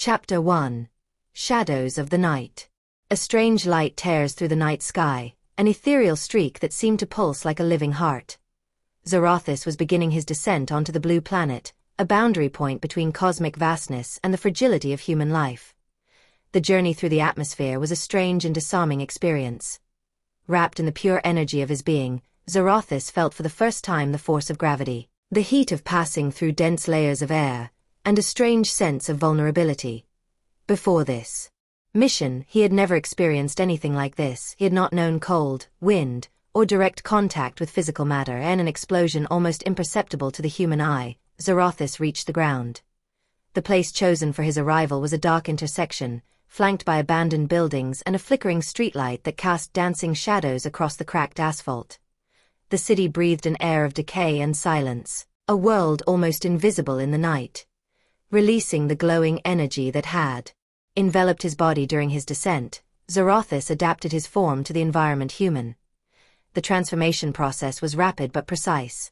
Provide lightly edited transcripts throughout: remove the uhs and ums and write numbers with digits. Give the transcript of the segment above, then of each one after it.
Chapter 1. Shadows of the Night. A strange light tears through the night sky, an ethereal streak that seemed to pulse like a living heart. Xorathis was beginning his descent onto the blue planet, a boundary point between cosmic vastness and the fragility of human life. The journey through the atmosphere was a strange and disarming experience. Wrapped in the pure energy of his being, Xorathis felt for the first time the force of gravity, the heat of passing through dense layers of air, and a strange sense of vulnerability. Before this mission, he had never experienced anything like this. He had not known cold, wind, or direct contact with physical matter, and an explosion almost imperceptible to the human eye. Xorathis reached the ground. The place chosen for his arrival was a dark intersection, flanked by abandoned buildings and a flickering streetlight that cast dancing shadows across the cracked asphalt. The city breathed an air of decay and silence, a world almost invisible in the night, releasing the glowing energy that had enveloped his body during his descent. Xorathis adapted his form to the environment. Human. The transformation process was rapid but precise.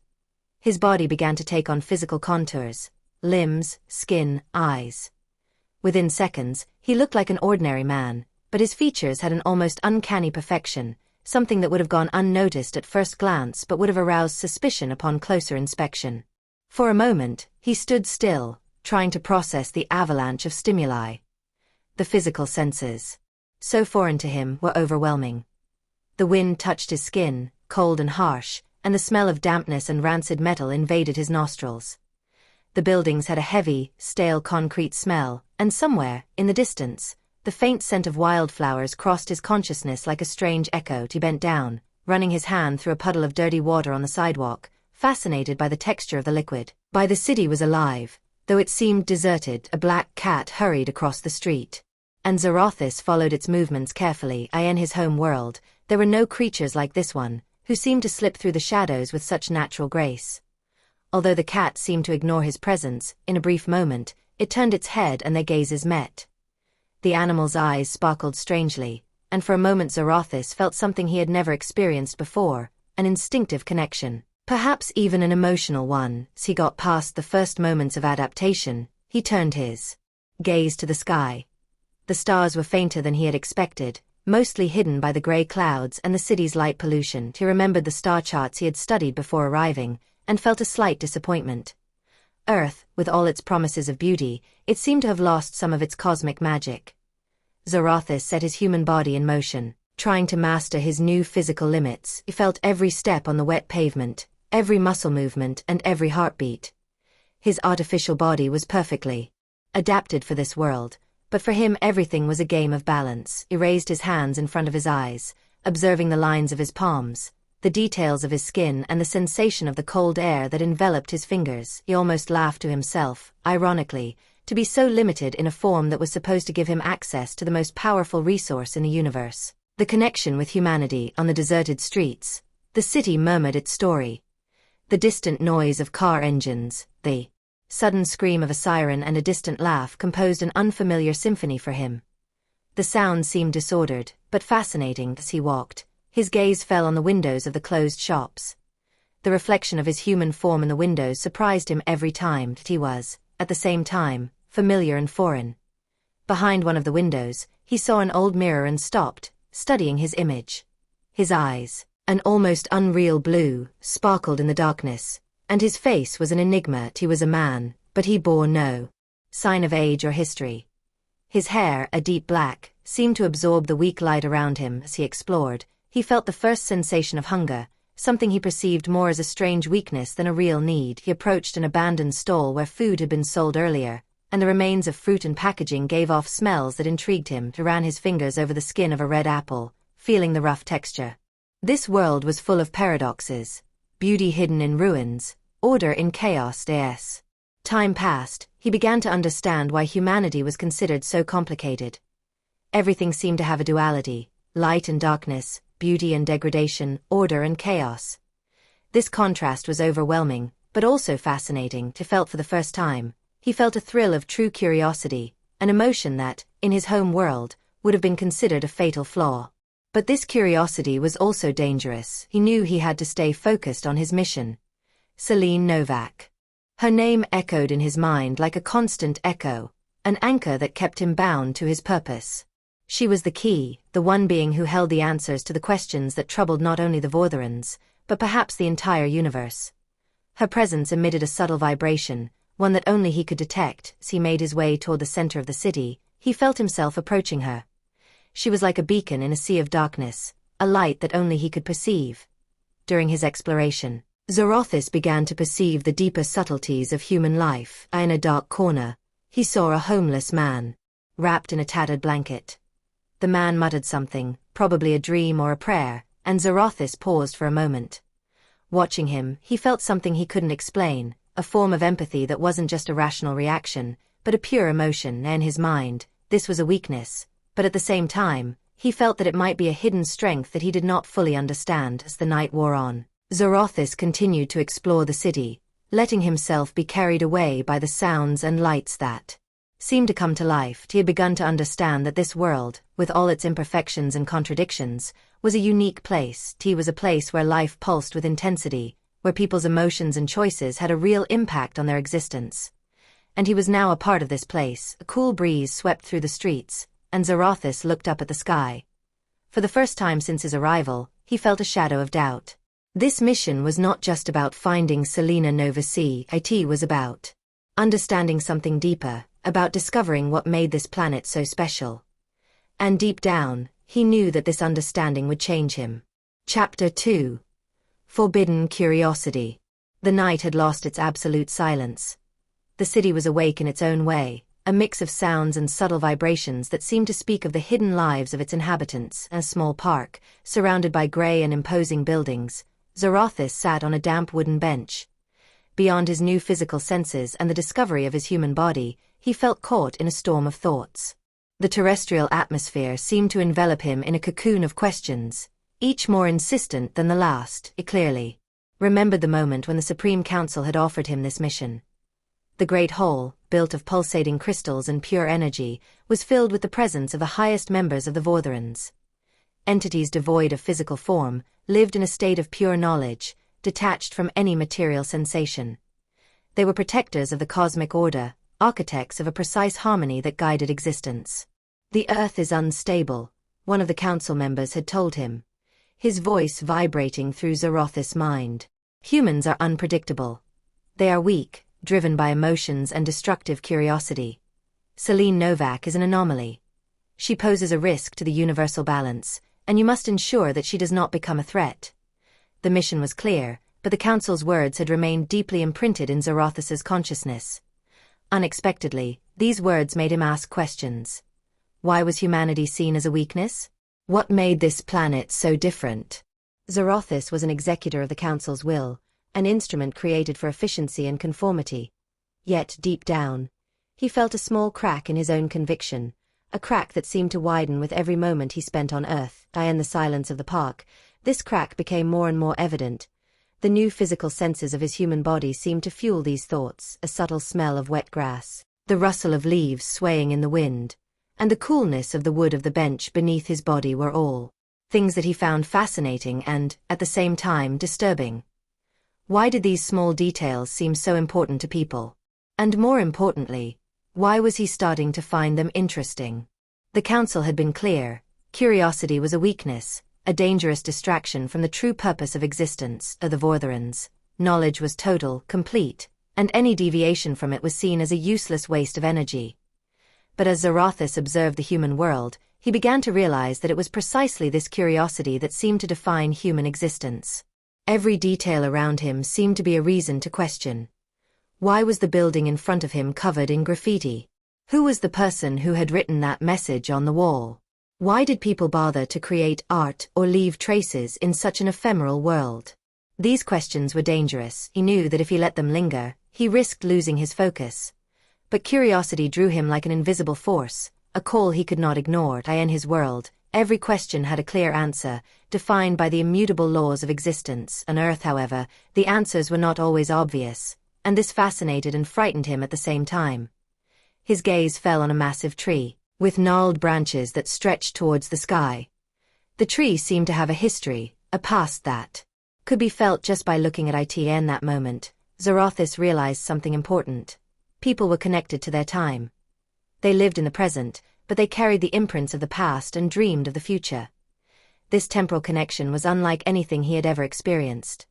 His body began to take on physical contours, limbs, skin, eyes. Within seconds, he looked like an ordinary man, but his features had an almost uncanny perfection, something that would have gone unnoticed at first glance but would have aroused suspicion upon closer inspection. For a moment, he stood still, trying to process the avalanche of stimuli. The physical senses, so foreign to him, were overwhelming. The wind touched his skin, cold and harsh, and the smell of dampness and rancid metal invaded his nostrils. The buildings had a heavy, stale concrete smell, and somewhere, in the distance, the faint scent of wildflowers crossed his consciousness like a strange echo. He bent down, running his hand through a puddle of dirty water on the sidewalk, fascinated by the texture of the liquid. The city was alive, though it seemed deserted. A black cat hurried across the street, and Xorathis followed its movements carefully. In his home world, there were no creatures like this one, who seemed to slip through the shadows with such natural grace. Although the cat seemed to ignore his presence, in a brief moment, it turned its head and their gazes met. The animal's eyes sparkled strangely, and for a moment Xorathis felt something he had never experienced before, an instinctive connection. Perhaps even an emotional one. As he got past the first moments of adaptation, he turned his gaze to the sky. The stars were fainter than he had expected, mostly hidden by the gray clouds and the city's light pollution. He remembered the star charts he had studied before arriving, and felt a slight disappointment. Earth, with all its promises of beauty, it seemed to have lost some of its cosmic magic. Xorathis set his human body in motion, trying to master his new physical limits. He felt every step on the wet pavement, every muscle movement and every heartbeat. His artificial body was perfectly adapted for this world, but for him everything was a game of balance. He raised his hands in front of his eyes, observing the lines of his palms, the details of his skin and the sensation of the cold air that enveloped his fingers. He almost laughed to himself, ironically, to be so limited in a form that was supposed to give him access to the most powerful resource in the universe. The connection with humanity. On the deserted streets, the city murmured its story. The distant noise of car engines, the sudden scream of a siren and a distant laugh composed an unfamiliar symphony for him. The sound seemed disordered, but fascinating. As he walked, his gaze fell on the windows of the closed shops. The reflection of his human form in the windows surprised him every time. He was, at the same time, familiar and foreign. Behind one of the windows, he saw an old mirror and stopped, studying his image. His eyes, an almost unreal blue, sparkled in the darkness, and his face was an enigma. He was a man, but he bore no sign of age or history. His hair, a deep black, seemed to absorb the weak light around him. As he explored, he felt the first sensation of hunger, something he perceived more as a strange weakness than a real need. He approached an abandoned stall where food had been sold earlier, and the remains of fruit and packaging gave off smells that intrigued him. He ran his fingers over the skin of a red apple, feeling the rough texture. This world was full of paradoxes, beauty hidden in ruins, order in chaos.As. Time passed, he began to understand why humanity was considered so complicated. Everything seemed to have a duality, light and darkness, beauty and degradation, order and chaos. This contrast was overwhelming, but also fascinating. He felt for the first time. He felt a thrill of true curiosity, an emotion that, in his home world, would have been considered a fatal flaw. But this curiosity was also dangerous. He knew he had to stay focused on his mission. Celine Novak. Her name echoed in his mind like a constant echo, an anchor that kept him bound to his purpose. She was the key, the one being who held the answers to the questions that troubled not only the Vortherans, but perhaps the entire universe. Her presence emitted a subtle vibration, one that only he could detect. As he made his way toward the center of the city, he felt himself approaching her. She was like a beacon in a sea of darkness, a light that only he could perceive. During his exploration, Xorathis began to perceive the deeper subtleties of human life. In a dark corner, he saw a homeless man, wrapped in a tattered blanket. The man muttered something, probably a dream or a prayer, and Xorathis paused for a moment. Watching him, he felt something he couldn't explain, a form of empathy that wasn't just a rational reaction, but a pure emotion. In his mind, this was a weakness, but at the same time, he felt that it might be a hidden strength that he did not fully understand. As the night wore on, Xorathis continued to explore the city, letting himself be carried away by the sounds and lights that seemed to come to life. He had begun to understand that this world, with all its imperfections and contradictions, was a unique place. It was a place where life pulsed with intensity, where people's emotions and choices had a real impact on their existence. And he was now a part of this place. A cool breeze swept through the streets, and Xorathis looked up at the sky. For the first time since his arrival, he felt a shadow of doubt. This mission was not just about finding Selena Nova C. It was about understanding something deeper, about discovering what made this planet so special. And deep down, he knew that this understanding would change him. Chapter 2. Forbidden Curiosity. The night had lost its absolute silence. The city was awake in its own way, a mix of sounds and subtle vibrations that seemed to speak of the hidden lives of its inhabitants. In a small park, surrounded by gray and imposing buildings, Xorathis sat on a damp wooden bench. Beyond his new physical senses and the discovery of his human body, he felt caught in a storm of thoughts. The terrestrial atmosphere seemed to envelop him in a cocoon of questions, each more insistent than the last. He clearly remembered the moment when the Supreme Council had offered him this mission. The great hall, built of pulsating crystals and pure energy, was filled with the presence of the highest members of the Vortherans. Entities devoid of physical form, lived in a state of pure knowledge, detached from any material sensation. They were protectors of the cosmic order, architects of a precise harmony that guided existence. "The Earth is unstable," one of the council members had told him, his voice vibrating through Xorathis' mind. "Humans are unpredictable. They are weak, driven by emotions and destructive curiosity. Selene Novak is an anomaly. She poses a risk to the universal balance, and you must ensure that she does not become a threat." The mission was clear, but the council's words had remained deeply imprinted in Xorathis' consciousness. Unexpectedly, these words made him ask questions. Why was humanity seen as a weakness? What made this planet so different? Xorathis was an executor of the council's will, an instrument created for efficiency and conformity. Yet, deep down, he felt a small crack in his own conviction, a crack that seemed to widen with every moment he spent on Earth. In the silence of the park, this crack became more and more evident. The new physical senses of his human body seemed to fuel these thoughts, a subtle smell of wet grass, the rustle of leaves swaying in the wind, and the coolness of the wood of the bench beneath his body were all things that he found fascinating and, at the same time, disturbing. Why did these small details seem so important to people? And more importantly, why was he starting to find them interesting? The council had been clear: curiosity was a weakness, a dangerous distraction from the true purpose of existence. The Vortherans, knowledge was total, complete, and any deviation from it was seen as a useless waste of energy. But as Xorathis observed the human world, he began to realize that it was precisely this curiosity that seemed to define human existence. Every detail around him seemed to be a reason to question. Why was the building in front of him covered in graffiti? Who was the person who had written that message on the wall? Why did people bother to create art or leave traces in such an ephemeral world? These questions were dangerous. He knew that if he let them linger, he risked losing his focus. But curiosity drew him like an invisible force, a call he could not ignore. In his world, every question had a clear answer, defined by the immutable laws of existence. On Earth, however, the answers were not always obvious, and this fascinated and frightened him at the same time. His gaze fell on a massive tree, with gnarled branches that stretched towards the sky. The tree seemed to have a history, a past that could be felt just by looking at it. In that moment, Xorathis realized something important. People were connected to their time. They lived in the present, but they carried the imprints of the past and dreamed of the future. This temporal connection was unlike anything he had ever experienced.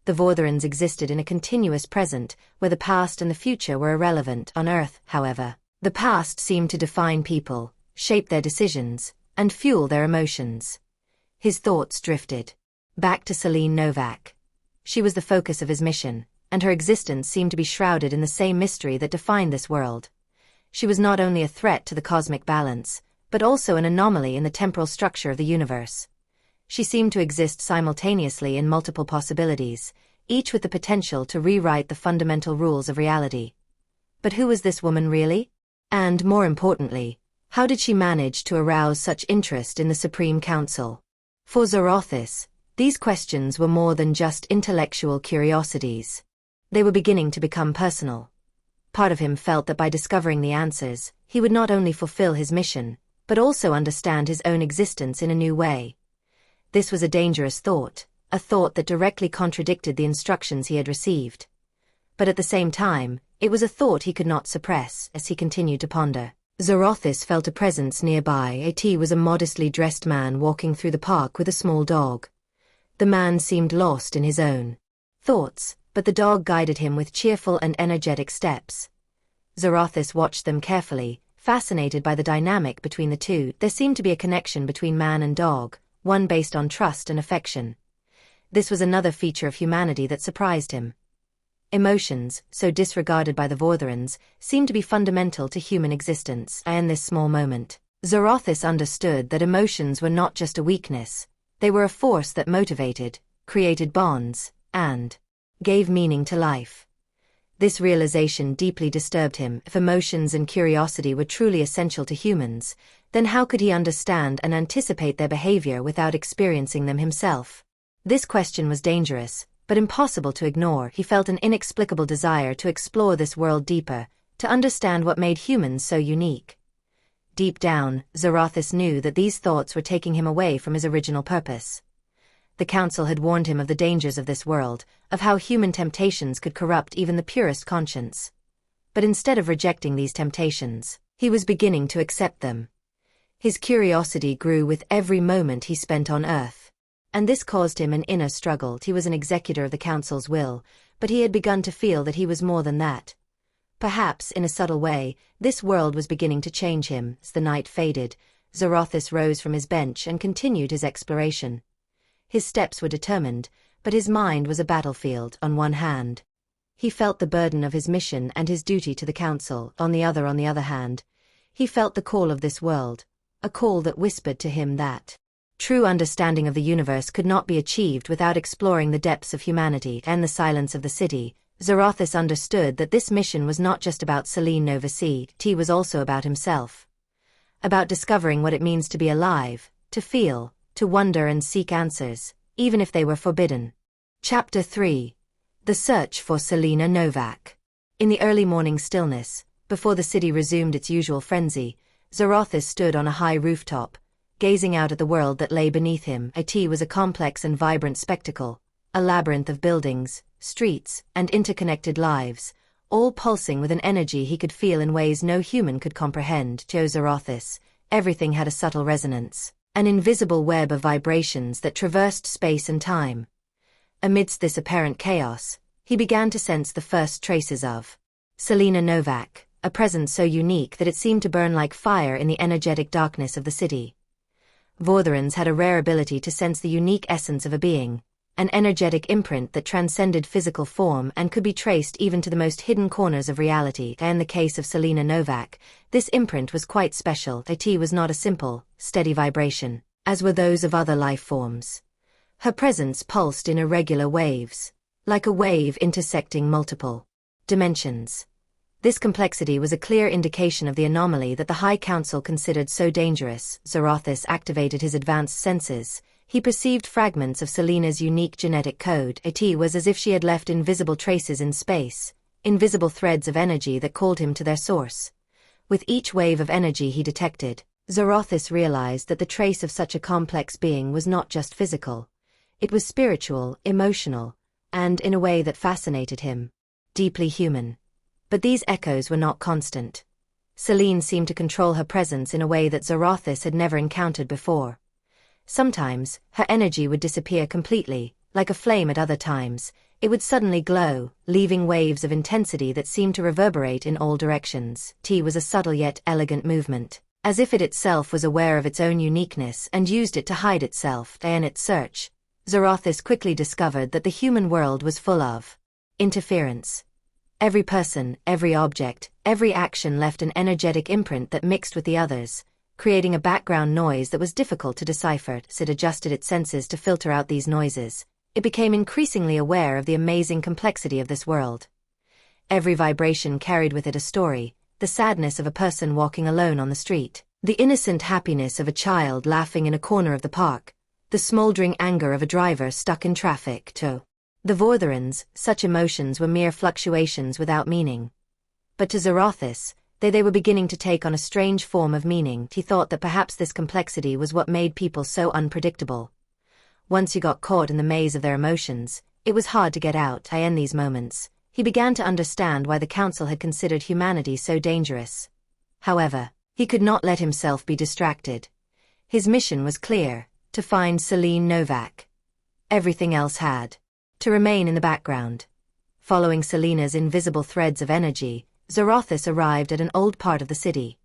The Vortherans existed in a continuous present, where the past and the future were irrelevant. On Earth, however, the past seemed to define people, shape their decisions, and fuel their emotions. His thoughts drifted back to Selene Novak. She was the focus of his mission, and her existence seemed to be shrouded in the same mystery that defined this world. She was not only a threat to the cosmic balance, but also an anomaly in the temporal structure of the universe. She seemed to exist simultaneously in multiple possibilities, each with the potential to rewrite the fundamental rules of reality. But who was this woman really? And, more importantly, how did she manage to arouse such interest in the Supreme Council? For Xorathis, these questions were more than just intellectual curiosities. They were beginning to become personal. Part of him felt that by discovering the answers, he would not only fulfill his mission, but also understand his own existence in a new way. This was a dangerous thought, a thought that directly contradicted the instructions he had received. But at the same time, it was a thought he could not suppress as he continued to ponder. Xorathis felt a presence nearby. He was a modestly dressed man walking through the park with a small dog. The man seemed lost in his own thoughts, but the dog guided him with cheerful and energetic steps. Xorathis watched them carefully, fascinated by the dynamic between the two. There seemed to be a connection between man and dog, one based on trust and affection. This was another feature of humanity that surprised him. Emotions, so disregarded by the Vortherans, seemed to be fundamental to human existence. In this small moment, Xorathis understood that emotions were not just a weakness, they were a force that motivated, created bonds, and gave meaning to life. This realization deeply disturbed him. If emotions and curiosity were truly essential to humans, then how could he understand and anticipate their behavior without experiencing them himself? This question was dangerous, but impossible to ignore. He felt an inexplicable desire to explore this world deeper, to understand what made humans so unique. Deep down, Xorathis knew that these thoughts were taking him away from his original purpose. The council had warned him of the dangers of this world, of how human temptations could corrupt even the purest conscience. But instead of rejecting these temptations, he was beginning to accept them. His curiosity grew with every moment he spent on Earth. And this caused him an inner struggle. He was an executor of the council's will, but he had begun to feel that he was more than that. Perhaps, in a subtle way, this world was beginning to change him. As the night faded, Xorathis rose from his bench and continued his exploration. His steps were determined, but his mind was a battlefield. On one hand, he felt the burden of his mission and his duty to the council. On the other hand, he felt the call of this world, a call that whispered to him that true understanding of the universe could not be achieved without exploring the depths of humanity. And the silence of the city, Xorathis understood that this mission was not just about Selene Novak. It was also about himself. About discovering what it means to be alive, to feel, to wonder and seek answers, even if they were forbidden. Chapter 3. The Search for Selene Novak. In the early morning stillness, before the city resumed its usual frenzy, Xorathis stood on a high rooftop, gazing out at the world that lay beneath him. It was a complex and vibrant spectacle, a labyrinth of buildings, streets, and interconnected lives, all pulsing with an energy he could feel in ways no human could comprehend. To Xorathis, everything had a subtle resonance, an invisible web of vibrations that traversed space and time. Amidst this apparent chaos, he began to sense the first traces of Selene Novak, a presence so unique that it seemed to burn like fire in the energetic darkness of the city. Vortherans had a rare ability to sense the unique essence of a being, an energetic imprint that transcended physical form and could be traced even to the most hidden corners of reality. In the case of Selene Novak, this imprint was quite special. It was not a simple, steady vibration, as were those of other life forms. Her presence pulsed in irregular waves, like a wave intersecting multiple dimensions. This complexity was a clear indication of the anomaly that the High Council considered so dangerous. Xorathis activated his advanced senses. He perceived fragments of Selene's unique genetic code. It was as if she had left invisible traces in space, invisible threads of energy that called him to their source. With each wave of energy he detected, Xorathis realized that the trace of such a complex being was not just physical. It was spiritual, emotional, and, in a way that fascinated him, deeply human. But these echoes were not constant. Selene seemed to control her presence in a way that Xorathis had never encountered before. Sometimes, her energy would disappear completely, like a flame. At other times, it would suddenly glow, leaving waves of intensity that seemed to reverberate in all directions. T was a subtle yet elegant movement, as if it itself was aware of its own uniqueness and used it to hide itself. In its search, Xorathis quickly discovered that the human world was full of interference. Every person, every object, every action left an energetic imprint that mixed with the others, creating a background noise that was difficult to decipher. As it adjusted its senses to filter out these noises, it became increasingly aware of the amazing complexity of this world. Every vibration carried with it a story, the sadness of a person walking alone on the street, the innocent happiness of a child laughing in a corner of the park, the smoldering anger of a driver stuck in traffic. To the Vortherans, such emotions were mere fluctuations without meaning. But to Xorathis, they were beginning to take on a strange form of meaning. He thought that perhaps this complexity was what made people so unpredictable. Once you got caught in the maze of their emotions, it was hard to get out. In these moments, he began to understand why the council had considered humanity so dangerous. However, he could not let himself be distracted. His mission was clear: to find Selene Novak. Everything else had to remain in the background. Following Selena's invisible threads of energy, Xorathis arrived at an old part of the city.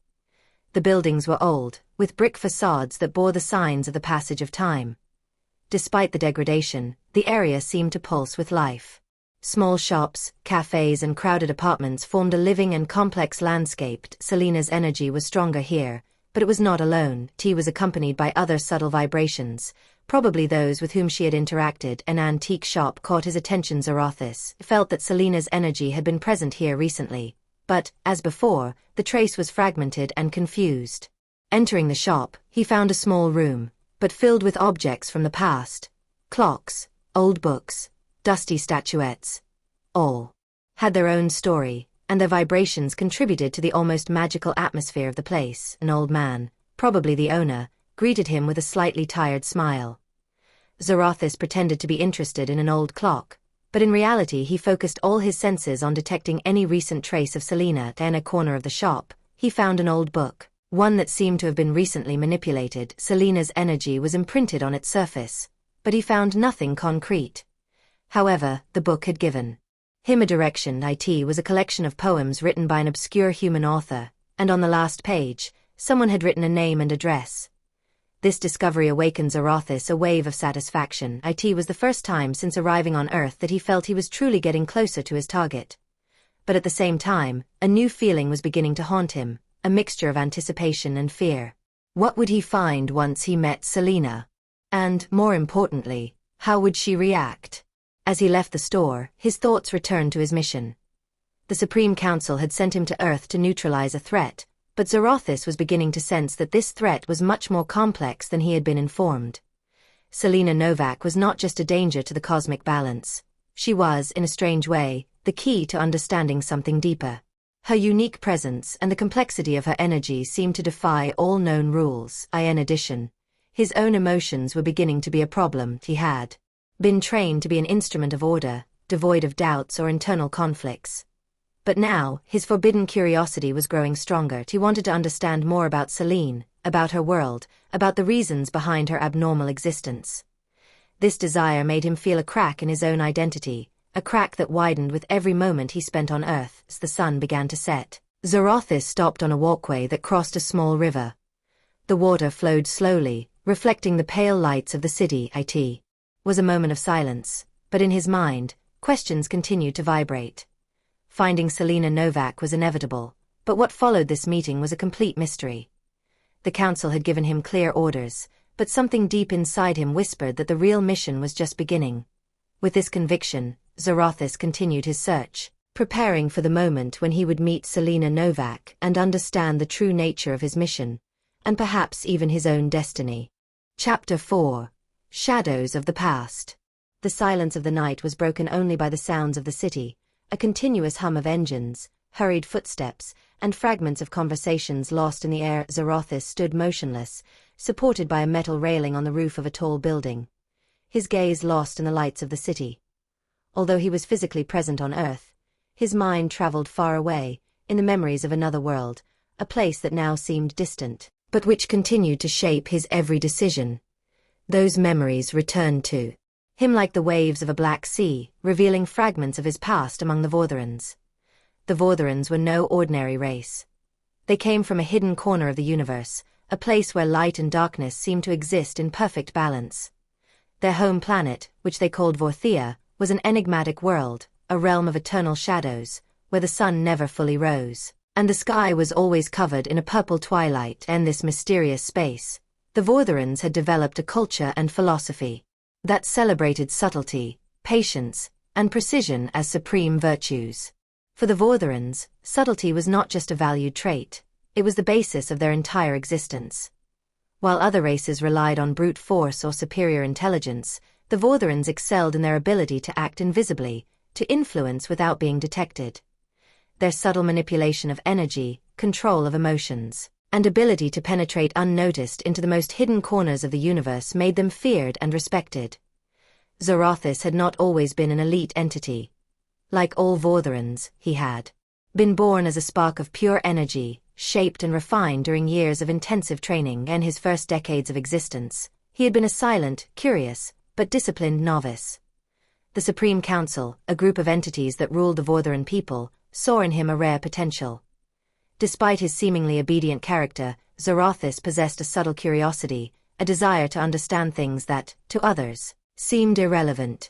The buildings were old, with brick facades that bore the signs of the passage of time. Despite the degradation, the area seemed to pulse with life. Small shops, cafes and crowded apartments formed a living and complex landscape. Selena's energy was stronger here, but it was not alone. T was accompanied by other subtle vibrations, probably those with whom she had interacted. An antique shop caught his attention. Xorathis felt that Selena's energy had been present here recently, but, as before, the trace was fragmented and confused. Entering the shop, he found a small room, but filled with objects from the past: clocks, old books, dusty statuettes. All had their own story, and their vibrations contributed to the almost magical atmosphere of the place. An old man, probably the owner, greeted him with a slightly tired smile. Xorathis pretended to be interested in an old clock, but in reality he focused all his senses on detecting any recent trace of Selena. In a corner of the shop, he found an old book, one that seemed to have been recently manipulated. Selena's energy was imprinted on its surface, but he found nothing concrete. However, the book had given him a direction. It was a collection of poems written by an obscure human author, and on the last page, someone had written a name and address. This discovery awakened Xorathis a wave of satisfaction. It was the first time since arriving on Earth that he felt he was truly getting closer to his target. But at the same time, a new feeling was beginning to haunt him, a mixture of anticipation and fear. What would he find once he met Selena? And, more importantly, how would she react? As he left the store, his thoughts returned to his mission. The Supreme Council had sent him to Earth to neutralize a threat, but Xorathis was beginning to sense that this threat was much more complex than he had been informed. Selena Novak was not just a danger to the cosmic balance. She was, in a strange way, the key to understanding something deeper. Her unique presence and the complexity of her energy seemed to defy all known rules. In addition, his own emotions were beginning to be a problem. He had been trained to be an instrument of order, devoid of doubts or internal conflicts. But now, his forbidden curiosity was growing stronger. He wanted to understand more about Selene, about her world, about the reasons behind her abnormal existence. This desire made him feel a crack in his own identity, a crack that widened with every moment he spent on Earth. As the sun began to set, Xorathis stopped on a walkway that crossed a small river. The water flowed slowly, reflecting the pale lights of the city. It was a moment of silence, but in his mind, questions continued to vibrate. Finding Selena Novak was inevitable, but what followed this meeting was a complete mystery. The council had given him clear orders, but something deep inside him whispered that the real mission was just beginning. With this conviction, Xorathis continued his search, preparing for the moment when he would meet Selena Novak and understand the true nature of his mission, and perhaps even his own destiny. Chapter 4: Shadows of the Past. The silence of the night was broken only by the sounds of the city, a continuous hum of engines, hurried footsteps, and fragments of conversations lost in the air. Xorathis stood motionless, supported by a metal railing on the roof of a tall building, his gaze lost in the lights of the city. Although he was physically present on Earth, his mind traveled far away, in the memories of another world, a place that now seemed distant, but which continued to shape his every decision. Those memories returned to him like the waves of a black sea, revealing fragments of his past among the Vortherans. The Vortherans were no ordinary race. They came from a hidden corner of the universe, a place where light and darkness seemed to exist in perfect balance. Their home planet, which they called Vorthea, was an enigmatic world, a realm of eternal shadows, where the sun never fully rose, and the sky was always covered in a purple twilight. In this mysterious space, the Vortherans had developed a culture and philosophy that celebrated subtlety, patience, and precision as supreme virtues. For the Vortherans, subtlety was not just a valued trait, it was the basis of their entire existence. While other races relied on brute force or superior intelligence, the Vortherans excelled in their ability to act invisibly, to influence without being detected. Their subtle manipulation of energy, control of emotions, and ability to penetrate unnoticed into the most hidden corners of the universe made them feared and respected. Xorathis had not always been an elite entity. Like all Vortherans, he had been born as a spark of pure energy, shaped and refined during years of intensive training. In his first decades of existence, he had been a silent, curious, but disciplined novice. The Supreme Council, a group of entities that ruled the Vortheran people, saw in him a rare potential. Despite his seemingly obedient character, Xorathis possessed a subtle curiosity, a desire to understand things that, to others, seemed irrelevant.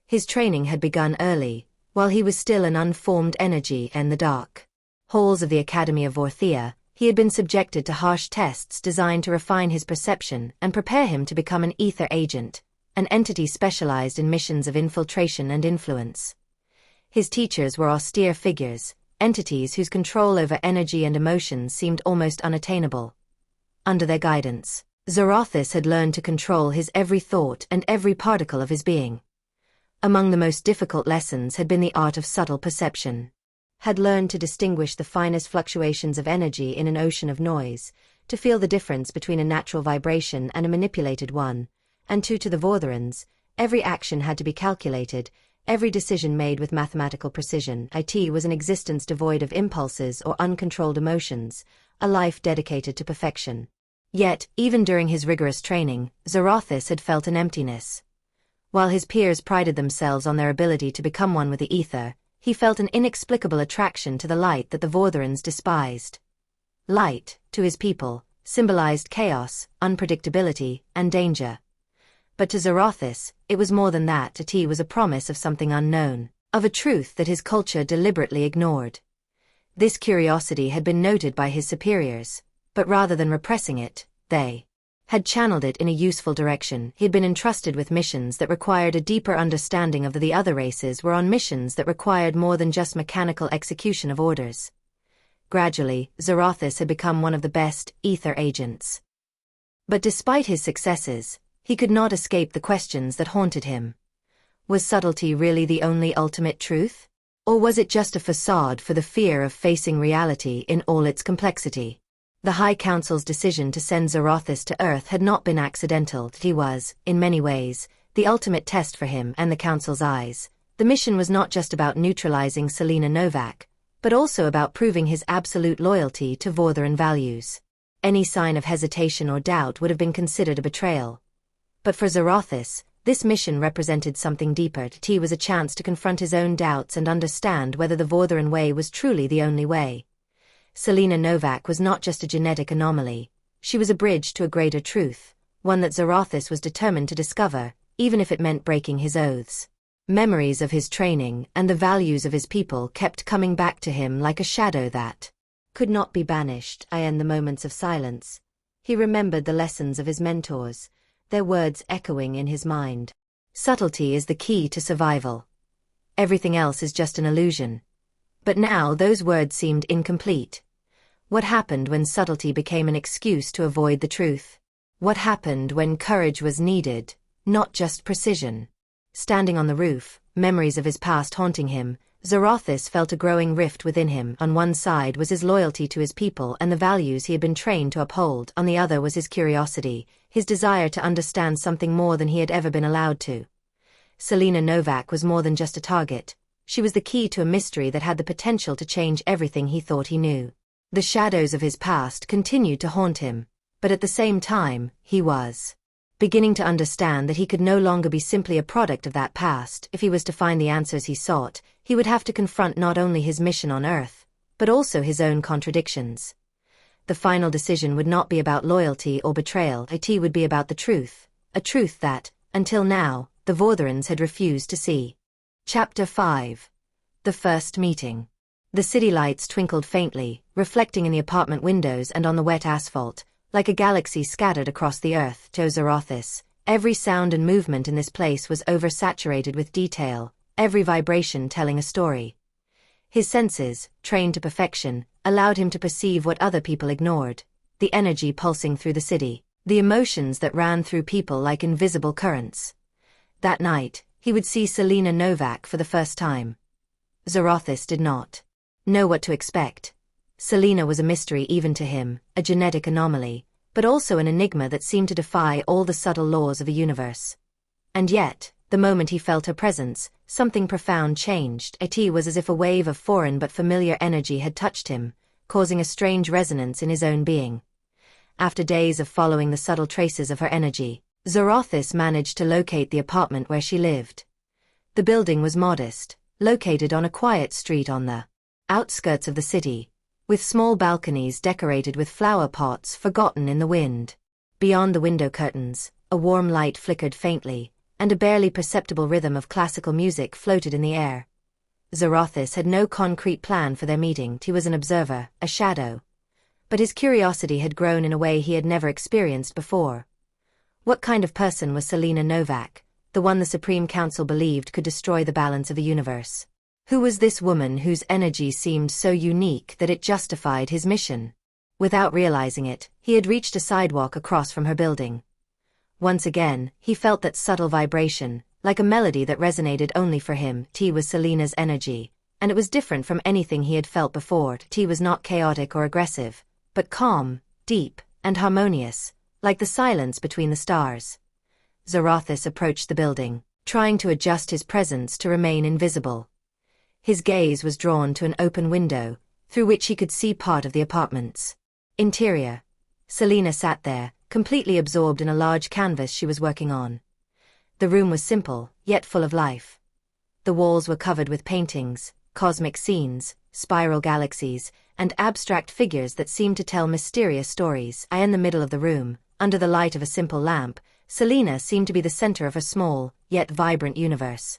His training had begun early, while he was still an unformed energy in the dark halls of the Academy of Vorthea. He had been subjected to harsh tests designed to refine his perception and prepare him to become an ether agent, an entity specialized in missions of infiltration and influence. His teachers were austere figures, entities whose control over energy and emotions seemed almost unattainable. Under their guidance, Xorathis had learned to control his every thought and every particle of his being. Among the most difficult lessons had been the art of subtle perception. Had learned to distinguish the finest fluctuations of energy in an ocean of noise, to feel the difference between a natural vibration and a manipulated one, and to the Vortherans, every action had to be calculated, every decision made with mathematical precision. It was an existence devoid of impulses or uncontrolled emotions, a life dedicated to perfection. Yet, even during his rigorous training, Xorathis had felt an emptiness. While his peers prided themselves on their ability to become one with the ether, he felt an inexplicable attraction to the light that the Vortherans despised. Light, to his people, symbolized chaos, unpredictability, and danger. But to Xorathis, it was more than that. It was a promise of something unknown, of a truth that his culture deliberately ignored. This curiosity had been noted by his superiors, but rather than repressing it, they had channeled it in a useful direction. He had been entrusted with missions that required a deeper understanding of the other races were on missions that required more than just mechanical execution of orders. Gradually, Xorathis had become one of the best ether agents. But despite his successes, he could not escape the questions that haunted him. Was subtlety really the only ultimate truth? Or was it just a facade for the fear of facing reality in all its complexity? The High Council's decision to send Xorathis to Earth had not been accidental. He was, in many ways, the ultimate test for him and the Council's eyes. The mission was not just about neutralizing Selena Novak, but also about proving his absolute loyalty to Vortheran values. Any sign of hesitation or doubt would have been considered a betrayal. But for Xorathis, this mission represented something deeper. It was a chance to confront his own doubts and understand whether the Vortheran way was truly the only way. Selena Novak was not just a genetic anomaly, she was a bridge to a greater truth, one that Xorathis was determined to discover, even if it meant breaking his oaths. Memories of his training and the values of his people kept coming back to him like a shadow that could not be banished. In the moments of silence, he remembered the lessons of his mentors, their words echoing in his mind. Subtlety is the key to survival. Everything else is just an illusion. But now those words seemed incomplete. What happened when subtlety became an excuse to avoid the truth? What happened when courage was needed, not just precision? Standing on the roof, memories of his past haunting him, Xorathis felt a growing rift within him. On one side was his loyalty to his people and the values he had been trained to uphold. On the other was his curiosity, his desire to understand something more than he had ever been allowed to. Selena Novak was more than just a target. She was the key to a mystery that had the potential to change everything he thought he knew. The shadows of his past continued to haunt him, but at the same time, he was beginning to understand that he could no longer be simply a product of that past. If he was to find the answers he sought, he would have to confront not only his mission on Earth, but also his own contradictions. The final decision would not be about loyalty or betrayal. It would be about the truth, a truth that, until now, the Vortherans had refused to see. Chapter 5. The First Meeting. The city lights twinkled faintly, reflecting in the apartment windows and on the wet asphalt, like a galaxy scattered across the hearth.Xorathis. Every sound and movement in this place was oversaturated with detail, every vibration telling a story. His senses, trained to perfection, allowed him to perceive what other people ignored: the energy pulsing through the city, the emotions that ran through people like invisible currents. That night, he would see Selena Novak for the first time. Xorathis did not know what to expect. Selena was a mystery even to him, a genetic anomaly, but also an enigma that seemed to defy all the subtle laws of the universe. And yet, the moment he felt her presence, something profound changed. It was as if a wave of foreign but familiar energy had touched him, causing a strange resonance in his own being. After days of following the subtle traces of her energy, Xorathis managed to locate the apartment where she lived. The building was modest, located on a quiet street on the outskirts of the city, with small balconies decorated with flower pots forgotten in the wind. Beyond the window curtains, a warm light flickered faintly, and a barely perceptible rhythm of classical music floated in the air. Xorathis had no concrete plan for their meeting. He was an observer, a shadow. But his curiosity had grown in a way he had never experienced before. What kind of person was Selena Novak, the one the Supreme Council believed could destroy the balance of the universe? Who was this woman whose energy seemed so unique that it justified his mission? Without realizing it, he had reached a sidewalk across from her building. Once again, he felt that subtle vibration, like a melody that resonated only for him. It was Selena's energy, and it was different from anything he had felt before. It was not chaotic or aggressive, but calm, deep, and harmonious, like the silence between the stars. Xorathis approached the building, trying to adjust his presence to remain invisible. His gaze was drawn to an open window, through which he could see part of the apartment's interior. Selena sat there, completely absorbed in a large canvas she was working on. The room was simple, yet full of life. The walls were covered with paintings, cosmic scenes, spiral galaxies, and abstract figures that seemed to tell mysterious stories. In the middle of the room, under the light of a simple lamp, Selena seemed to be the center of a small, yet vibrant universe.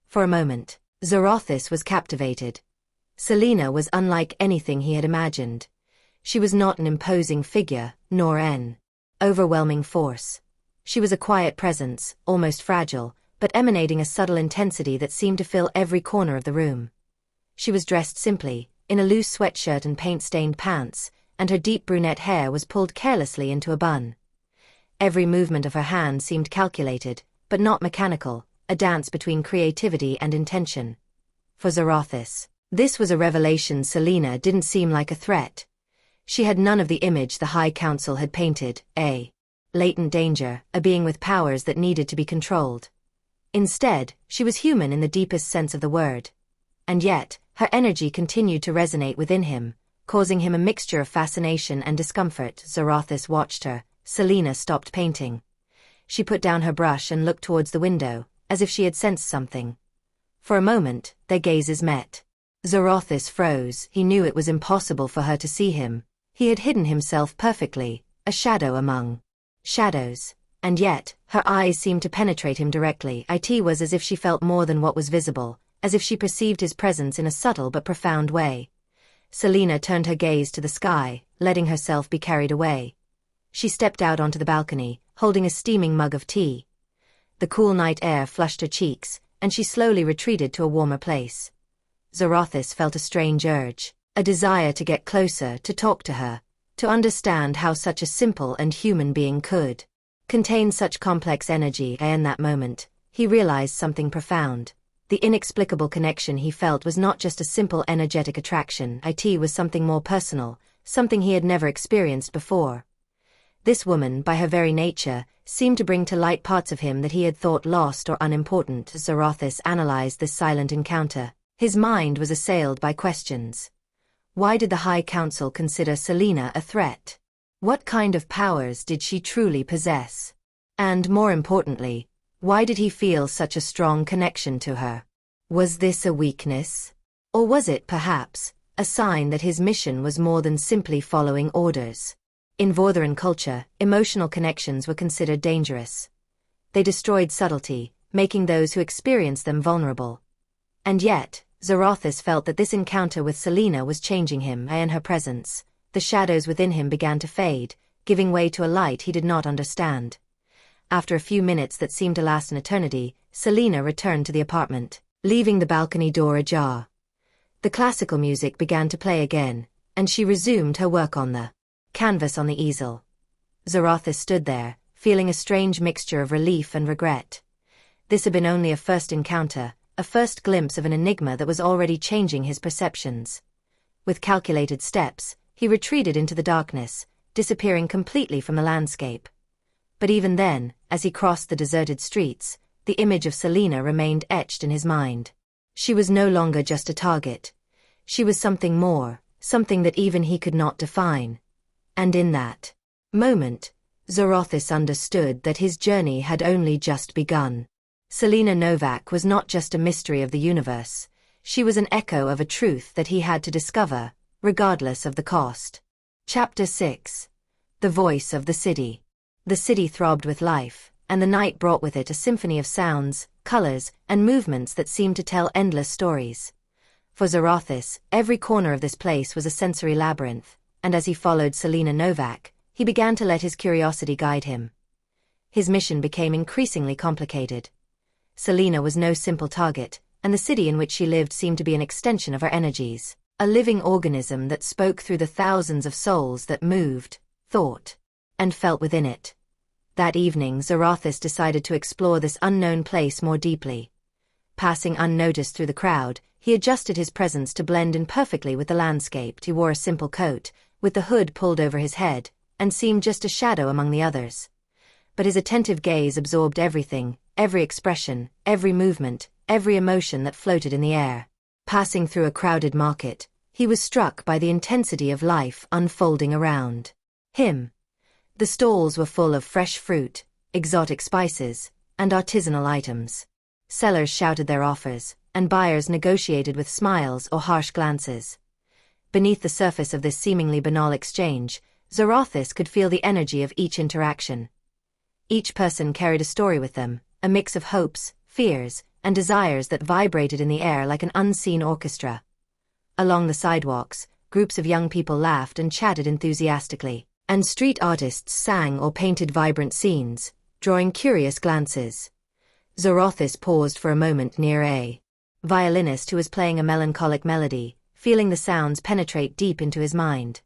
For a moment, Xorathis was captivated. Selena was unlike anything he had imagined. She was not an imposing figure, nor an overwhelming force. She was a quiet presence, almost fragile, but emanating a subtle intensity that seemed to fill every corner of the room. She was dressed simply, in a loose sweatshirt and paint-stained pants, and her deep brunette hair was pulled carelessly into a bun. Every movement of her hand seemed calculated, but not mechanical, a dance between creativity and intention. For Xorathis, this was a revelation. Selena didn't seem like a threat. She had none of the image the High Council had painted, a latent danger, a being with powers that needed to be controlled. Instead, she was human in the deepest sense of the word. And yet, her energy continued to resonate within him, causing him a mixture of fascination and discomfort. Xorathis watched her. Selena stopped painting. She put down her brush and looked towards the window, as if she had sensed something. For a moment, their gazes met. Xorathis froze. He knew it was impossible for her to see him. He had hidden himself perfectly, a shadow among shadows. And yet, her eyes seemed to penetrate him directly. It was as if she felt more than what was visible, as if she perceived his presence in a subtle but profound way. Selena turned her gaze to the sky, letting herself be carried away. She stepped out onto the balcony, holding a steaming mug of tea. The cool night air flushed her cheeks, and she slowly retreated to a warmer place. Xorathis felt a strange urge, a desire to get closer, to talk to her, to understand how such a simple and human being could contain such complex energy. In that moment, he realized something profound. The inexplicable connection he felt was not just a simple energetic attraction. It was something more personal, something he had never experienced before. This woman, by her very nature, seemed to bring to light parts of him that he had thought lost or unimportant. Xorathis analyzed this silent encounter. His mind was assailed by questions. Why did the High Council consider Selena a threat? What kind of powers did she truly possess? And more importantly, why did he feel such a strong connection to her? Was this a weakness? Or was it, perhaps, a sign that his mission was more than simply following orders? In Vortheran culture, emotional connections were considered dangerous. They destroyed subtlety, making those who experienced them vulnerable. And yet, Xorathis felt that this encounter with Selena was changing him, and in her presence, the shadows within him began to fade, giving way to a light he did not understand. After a few minutes that seemed to last an eternity, Selena returned to the apartment, leaving the balcony door ajar. The classical music began to play again, and she resumed her work on the canvas on the easel. Xorathis stood there, feeling a strange mixture of relief and regret. This had been only a first encounter, a first glimpse of an enigma that was already changing his perceptions. With calculated steps, he retreated into the darkness, disappearing completely from the landscape. But even then, as he crossed the deserted streets, the image of Selena remained etched in his mind. She was no longer just a target. She was something more, something that even he could not define. And in that moment, Xorathis understood that his journey had only just begun. Selena Novak was not just a mystery of the universe, she was an echo of a truth that he had to discover, regardless of the cost. Chapter 6. The Voice of the City. The city throbbed with life, and the night brought with it a symphony of sounds, colors, and movements that seemed to tell endless stories. For Xorathis, every corner of this place was a sensory labyrinth, and as he followed Selena Novak, he began to let his curiosity guide him. His mission became increasingly complicated. Selena was no simple target, and the city in which she lived seemed to be an extension of her energies, a living organism that spoke through the thousands of souls that moved, thought, and felt within it. That evening Xorathis decided to explore this unknown place more deeply. Passing unnoticed through the crowd, he adjusted his presence to blend in perfectly with the landscape. He wore a simple coat, with the hood pulled over his head, and seemed just a shadow among the others. But his attentive gaze absorbed everything, every expression, every movement, every emotion that floated in the air. Passing through a crowded market, he was struck by the intensity of life unfolding around him. The stalls were full of fresh fruit, exotic spices, and artisanal items. Sellers shouted their offers, and buyers negotiated with smiles or harsh glances. Beneath the surface of this seemingly banal exchange, Xorathis could feel the energy of each interaction. Each person carried a story with them, a mix of hopes, fears, and desires that vibrated in the air like an unseen orchestra. Along the sidewalks, groups of young people laughed and chatted enthusiastically, and street artists sang or painted vibrant scenes, drawing curious glances. Xorathis paused for a moment near a violinist who was playing a melancholic melody, feeling the sounds penetrate deep into his mind.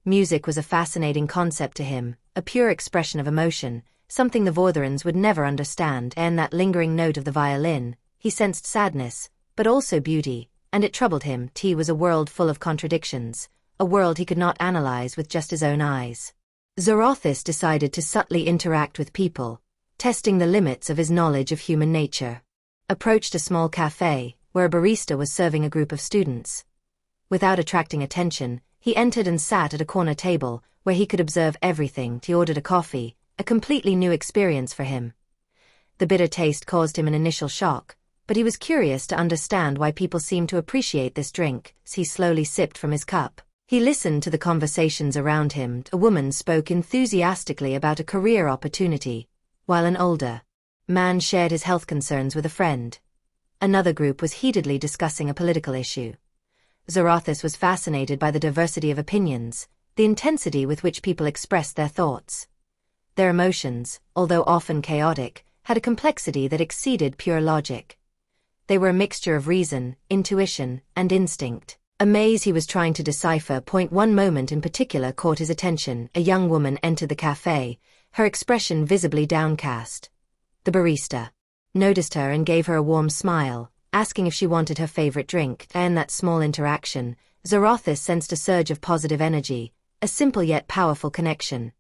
Music was a fascinating concept to him, a pure expression of emotion, something the Vortherans would never understand. And that lingering note of the violin, he sensed sadness, but also beauty, and it troubled him. He was a world full of contradictions, a world he could not analyze with just his own eyes. Xorathis decided to subtly interact with people, testing the limits of his knowledge of human nature. Approached a small cafe, where a barista was serving a group of students. Without attracting attention, he entered and sat at a corner table, where he could observe everything. He ordered a coffee, a completely new experience for him. The bitter taste caused him an initial shock, but he was curious to understand why people seemed to appreciate this drink. As he slowly sipped from his cup, he listened to the conversations around him. A woman spoke enthusiastically about a career opportunity, while an older man shared his health concerns with a friend. Another group was heatedly discussing a political issue. Xorathis was fascinated by the diversity of opinions, the intensity with which people expressed their thoughts. Their emotions, although often chaotic, had a complexity that exceeded pure logic. They were a mixture of reason, intuition, and instinct, a maze he was trying to decipher. One moment in particular caught his attention. A young woman entered the cafe, her expression visibly downcast. The barista noticed her and gave her a warm smile, asking if she wanted her favorite drink. In that small interaction, Xorathis sensed a surge of positive energy, a simple yet powerful connection.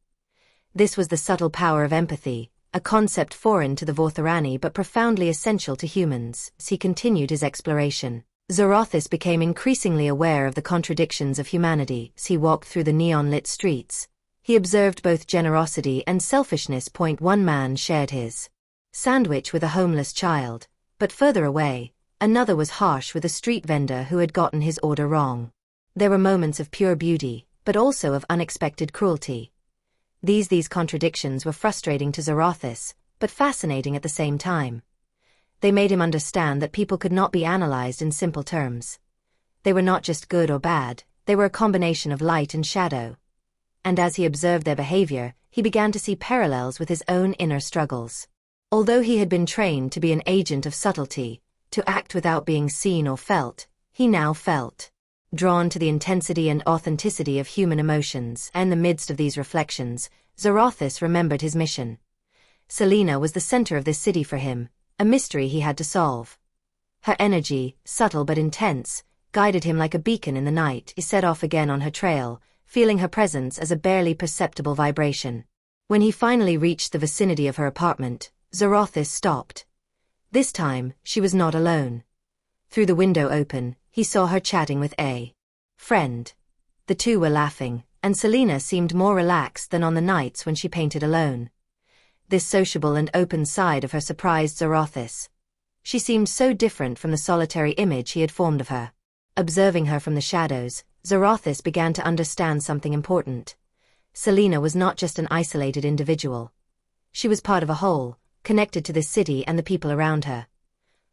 This was the subtle power of empathy, a concept foreign to the Vortherani but profoundly essential to humans. As he continued his exploration, Xorathis became increasingly aware of the contradictions of humanity as he walked through the neon-lit streets. He observed both generosity and selfishness. One man shared his sandwich with a homeless child, but further away, another was harsh with a street vendor who had gotten his order wrong. There were moments of pure beauty, but also of unexpected cruelty. These contradictions were frustrating to Xorathis, but fascinating at the same time. They made him understand that people could not be analyzed in simple terms. They were not just good or bad, they were a combination of light and shadow. And as he observed their behavior, he began to see parallels with his own inner struggles. Although he had been trained to be an agent of subtlety, to act without being seen or felt, he now felt drawn to the intensity and authenticity of human emotions. And in the midst of these reflections, Xorathis remembered his mission. Selena was the center of this city for him, a mystery he had to solve. Her energy, subtle but intense, guided him like a beacon in the night. He set off again on her trail, feeling her presence as a barely perceptible vibration. When he finally reached the vicinity of her apartment, Xorathis stopped. This time, she was not alone. Through the window open, he saw her chatting with a friend. The two were laughing, and Selena seemed more relaxed than on the nights when she painted alone. This sociable and open side of her surprised Xorathis. She seemed so different from the solitary image he had formed of her. Observing her from the shadows, Xorathis began to understand something important. Selena was not just an isolated individual. She was part of a whole, connected to this city and the people around her.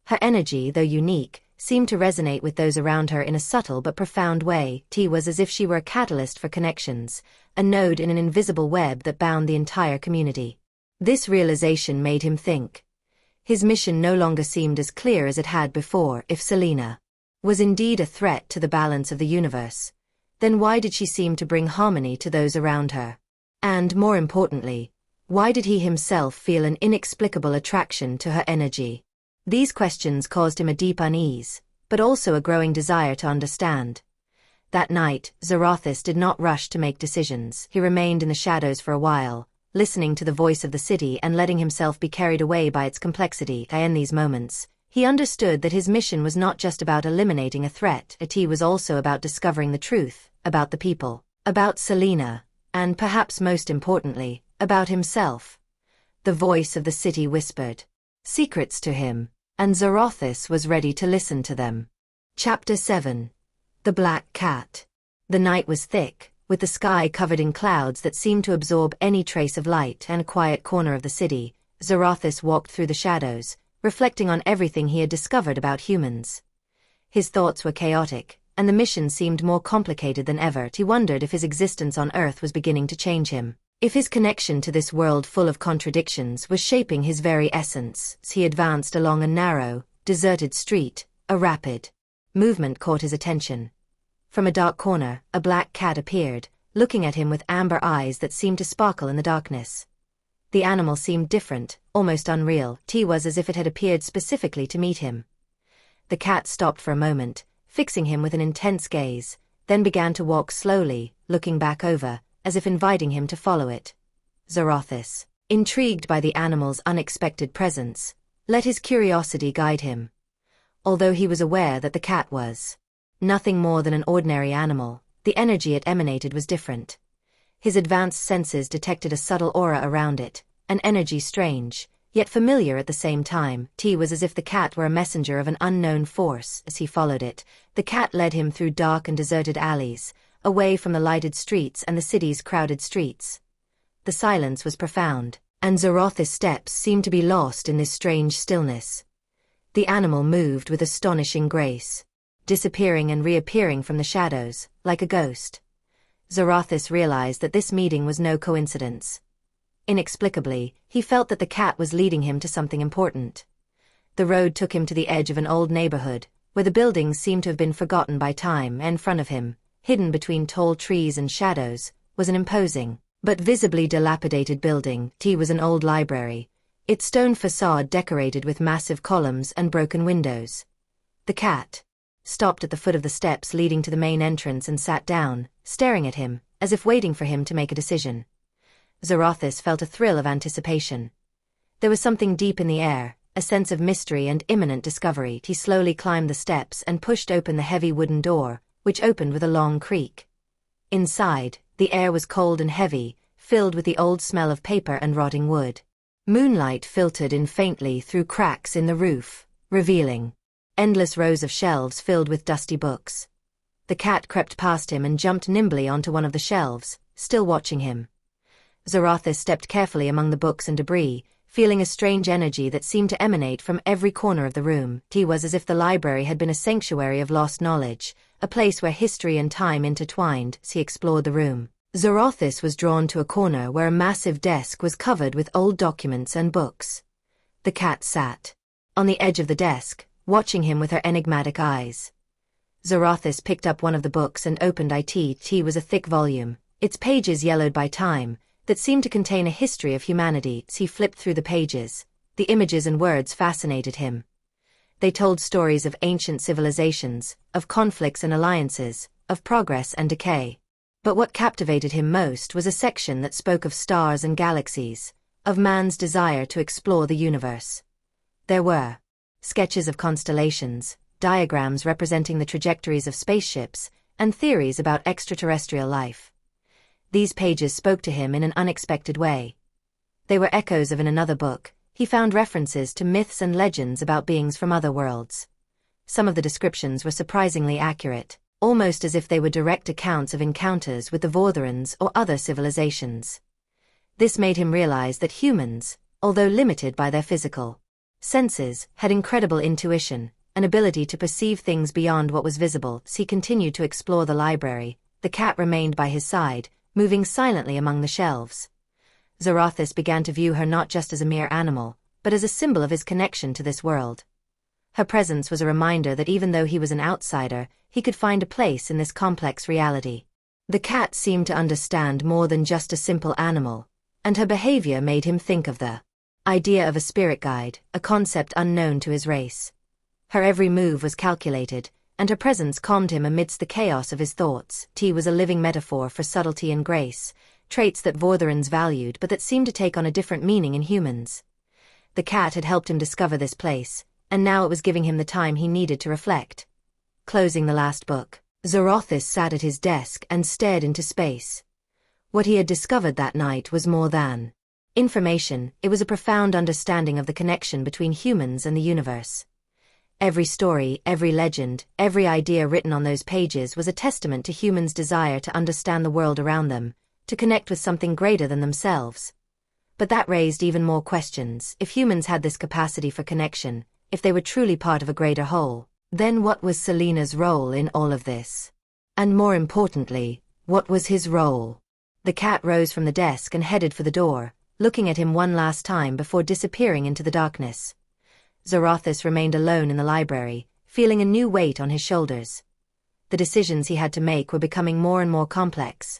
Her energy, though unique, seemed to resonate with those around her in a subtle but profound way. It was as if she were a catalyst for connections, a node in an invisible web that bound the entire community. This realization made him think. His mission no longer seemed as clear as it had before. If Selena was indeed a threat to the balance of the universe, then why did she seem to bring harmony to those around her? And more importantly, why did he himself feel an inexplicable attraction to her energy? These questions caused him a deep unease, but also a growing desire to understand. That night, Xorathis did not rush to make decisions. He remained in the shadows for a while, listening to the voice of the city and letting himself be carried away by its complexity. In these moments, he understood that his mission was not just about eliminating a threat. It was also about discovering the truth, about the people, about Selena, and perhaps most importantly, about himself. The voice of the city whispered secrets to him, and Xorathis was ready to listen to them. Chapter 7. The Black Cat. The night was thick, with the sky covered in clouds that seemed to absorb any trace of light. And a quiet corner of the city, Xorathis walked through the shadows, reflecting on everything he had discovered about humans. His thoughts were chaotic, and the mission seemed more complicated than ever. He wondered if his existence on Earth was beginning to change him, if his connection to this world full of contradictions was shaping his very essence. As he advanced along a narrow, deserted street, a rapid movement caught his attention. From a dark corner, a black cat appeared, looking at him with amber eyes that seemed to sparkle in the darkness. The animal seemed different, almost unreal. It was as if it had appeared specifically to meet him. The cat stopped for a moment, fixing him with an intense gaze, then began to walk slowly, looking back over, as if inviting him to follow it. Xorathis, intrigued by the animal's unexpected presence, let his curiosity guide him. Although he was aware that the cat was nothing more than an ordinary animal, the energy it emanated was different. His advanced senses detected a subtle aura around it, an energy strange, yet familiar at the same time. It was as if the cat were a messenger of an unknown force. As he followed it, the cat led him through dark and deserted alleys, away from the lighted streets and the city's crowded streets. The silence was profound, and Xorathis' steps seemed to be lost in this strange stillness. The animal moved with astonishing grace, disappearing and reappearing from the shadows, like a ghost. Xorathis realized that this meeting was no coincidence. Inexplicably, he felt that the cat was leading him to something important. The road took him to the edge of an old neighborhood, where the buildings seemed to have been forgotten by time. In front of him, hidden between tall trees and shadows, was an imposing, but visibly dilapidated building. It was an old library, its stone facade decorated with massive columns and broken windows. The cat stopped at the foot of the steps leading to the main entrance and sat down, staring at him, as if waiting for him to make a decision. Xorathis felt a thrill of anticipation. There was something deep in the air, a sense of mystery and imminent discovery. He slowly climbed the steps and pushed open the heavy wooden door, which opened with a long creak. Inside, the air was cold and heavy, filled with the old smell of paper and rotting wood. Moonlight filtered in faintly through cracks in the roof, revealing endless rows of shelves filled with dusty books. The cat crept past him and jumped nimbly onto one of the shelves, still watching him. Xorathis stepped carefully among the books and debris, feeling a strange energy that seemed to emanate from every corner of the room. It was as if the library had been a sanctuary of lost knowledge, a place where history and time intertwined. As he explored the room, Xorathis was drawn to a corner where a massive desk was covered with old documents and books. The cat sat on the edge of the desk, watching him with her enigmatic eyes. Xorathis picked up one of the books and opened it. It was a thick volume, its pages yellowed by time, that seemed to contain a history of humanity. As he flipped through the pages, the images and words fascinated him. They told stories of ancient civilizations, of conflicts and alliances, of progress and decay. But what captivated him most was a section that spoke of stars and galaxies, of man's desire to explore the universe. There were sketches of constellations, diagrams representing the trajectories of spaceships, and theories about extraterrestrial life. These pages spoke to him in an unexpected way. They were echoes of in another book. He found references to myths and legends about beings from other worlds. Some of the descriptions were surprisingly accurate, almost as if they were direct accounts of encounters with the Vortherians or other civilizations. This made him realize that humans, although limited by their physical senses, had incredible intuition, an ability to perceive things beyond what was visible. As he continued to explore the library, the cat remained by his side, moving silently among the shelves. Xorathis began to view her not just as a mere animal, but as a symbol of his connection to this world. Her presence was a reminder that even though he was an outsider, he could find a place in this complex reality. The cat seemed to understand more than just a simple animal, and her behavior made him think of the idea of a spirit guide, a concept unknown to his race. Her every move was calculated, and her presence calmed him amidst the chaos of his thoughts. He was a living metaphor for subtlety and grace, traits that Vortherians valued but that seemed to take on a different meaning in humans. The cat had helped him discover this place, and now it was giving him the time he needed to reflect. Closing the last book, Xorathis sat at his desk and stared into space. What he had discovered that night was more than information. It was a profound understanding of the connection between humans and the universe. Every story, every legend, every idea written on those pages was a testament to humans' desire to understand the world around them, to connect with something greater than themselves. But that raised even more questions. If humans had this capacity for connection, if they were truly part of a greater whole, then what was Selina's role in all of this? And more importantly, what was his role? The cat rose from the desk and headed for the door, looking at him one last time before disappearing into the darkness. Xorathis remained alone in the library, feeling a new weight on his shoulders. The decisions he had to make were becoming more and more complex.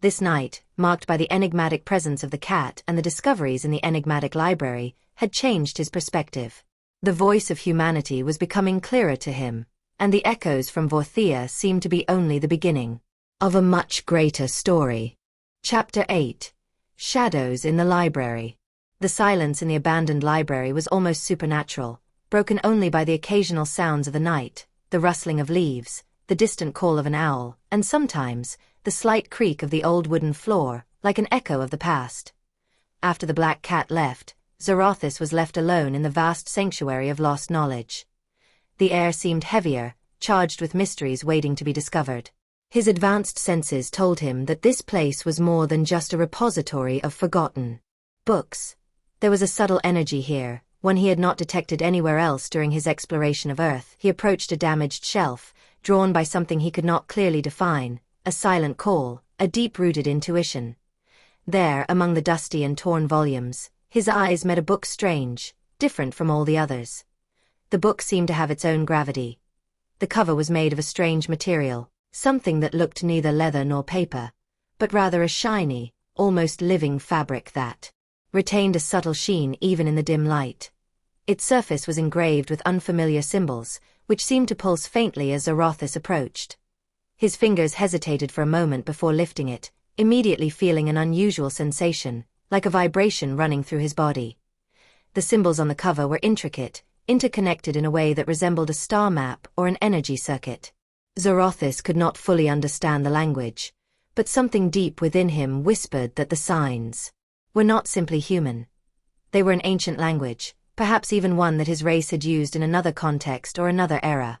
This night, marked by the enigmatic presence of the cat and the discoveries in the enigmatic library, had changed his perspective. The voice of humanity was becoming clearer to him, and the echoes from Vorthea seemed to be only the beginning of a much greater story. Chapter 8. Shadows in the Library. The silence in the abandoned library was almost supernatural, broken only by the occasional sounds of the night, the rustling of leaves, the distant call of an owl, and sometimes, the slight creak of the old wooden floor, like an echo of the past. After the black cat left, Xorathis was left alone in the vast sanctuary of lost knowledge. The air seemed heavier, charged with mysteries waiting to be discovered. His advanced senses told him that this place was more than just a repository of forgotten books. There was a subtle energy here, one he had not detected anywhere else during his exploration of Earth. He approached a damaged shelf, drawn by something he could not clearly define, a silent call, a deep-rooted intuition. There, among the dusty and torn volumes, his eyes met a book strange, different from all the others. The book seemed to have its own gravity. The cover was made of a strange material, something that looked neither leather nor paper, but rather a shiny, almost living fabric that retained a subtle sheen even in the dim light. Its surface was engraved with unfamiliar symbols, which seemed to pulse faintly as Xorathis approached. His fingers hesitated for a moment before lifting it, immediately feeling an unusual sensation, like a vibration running through his body. The symbols on the cover were intricate, interconnected in a way that resembled a star map or an energy circuit. Xorathis could not fully understand the language, but something deep within him whispered that the signs were not simply human. They were an ancient language, perhaps even one that his race had used in another context or another era.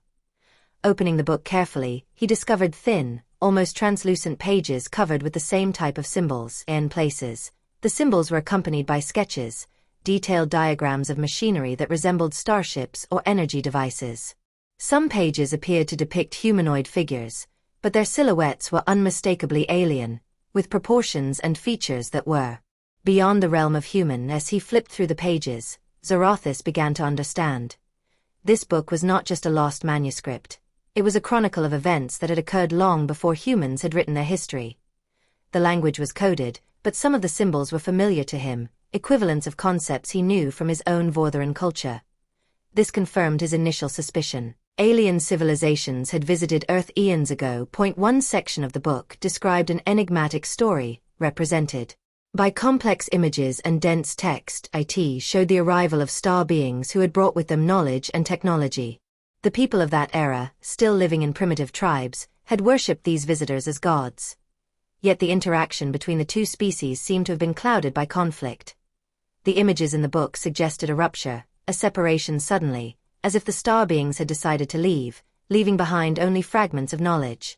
Opening the book carefully, he discovered thin, almost translucent pages covered with the same type of symbols. In places, the symbols were accompanied by sketches, detailed diagrams of machinery that resembled starships or energy devices. Some pages appeared to depict humanoid figures, but their silhouettes were unmistakably alien, with proportions and features that were beyond the realm of human. As he flipped through the pages, Xorathis began to understand. This book was not just a lost manuscript. It was a chronicle of events that had occurred long before humans had written their history. The language was coded, but some of the symbols were familiar to him, equivalents of concepts he knew from his own Vortherian culture. This confirmed his initial suspicion. Alien civilizations had visited Earth eons ago. One section of the book described an enigmatic story, represented by complex images and dense text. It showed the arrival of star beings who had brought with them knowledge and technology. The people of that era, still living in primitive tribes, had worshipped these visitors as gods. Yet the interaction between the two species seemed to have been clouded by conflict. The images in the book suggested a rupture, a separation suddenly, as if the star beings had decided to leave, leaving behind only fragments of knowledge.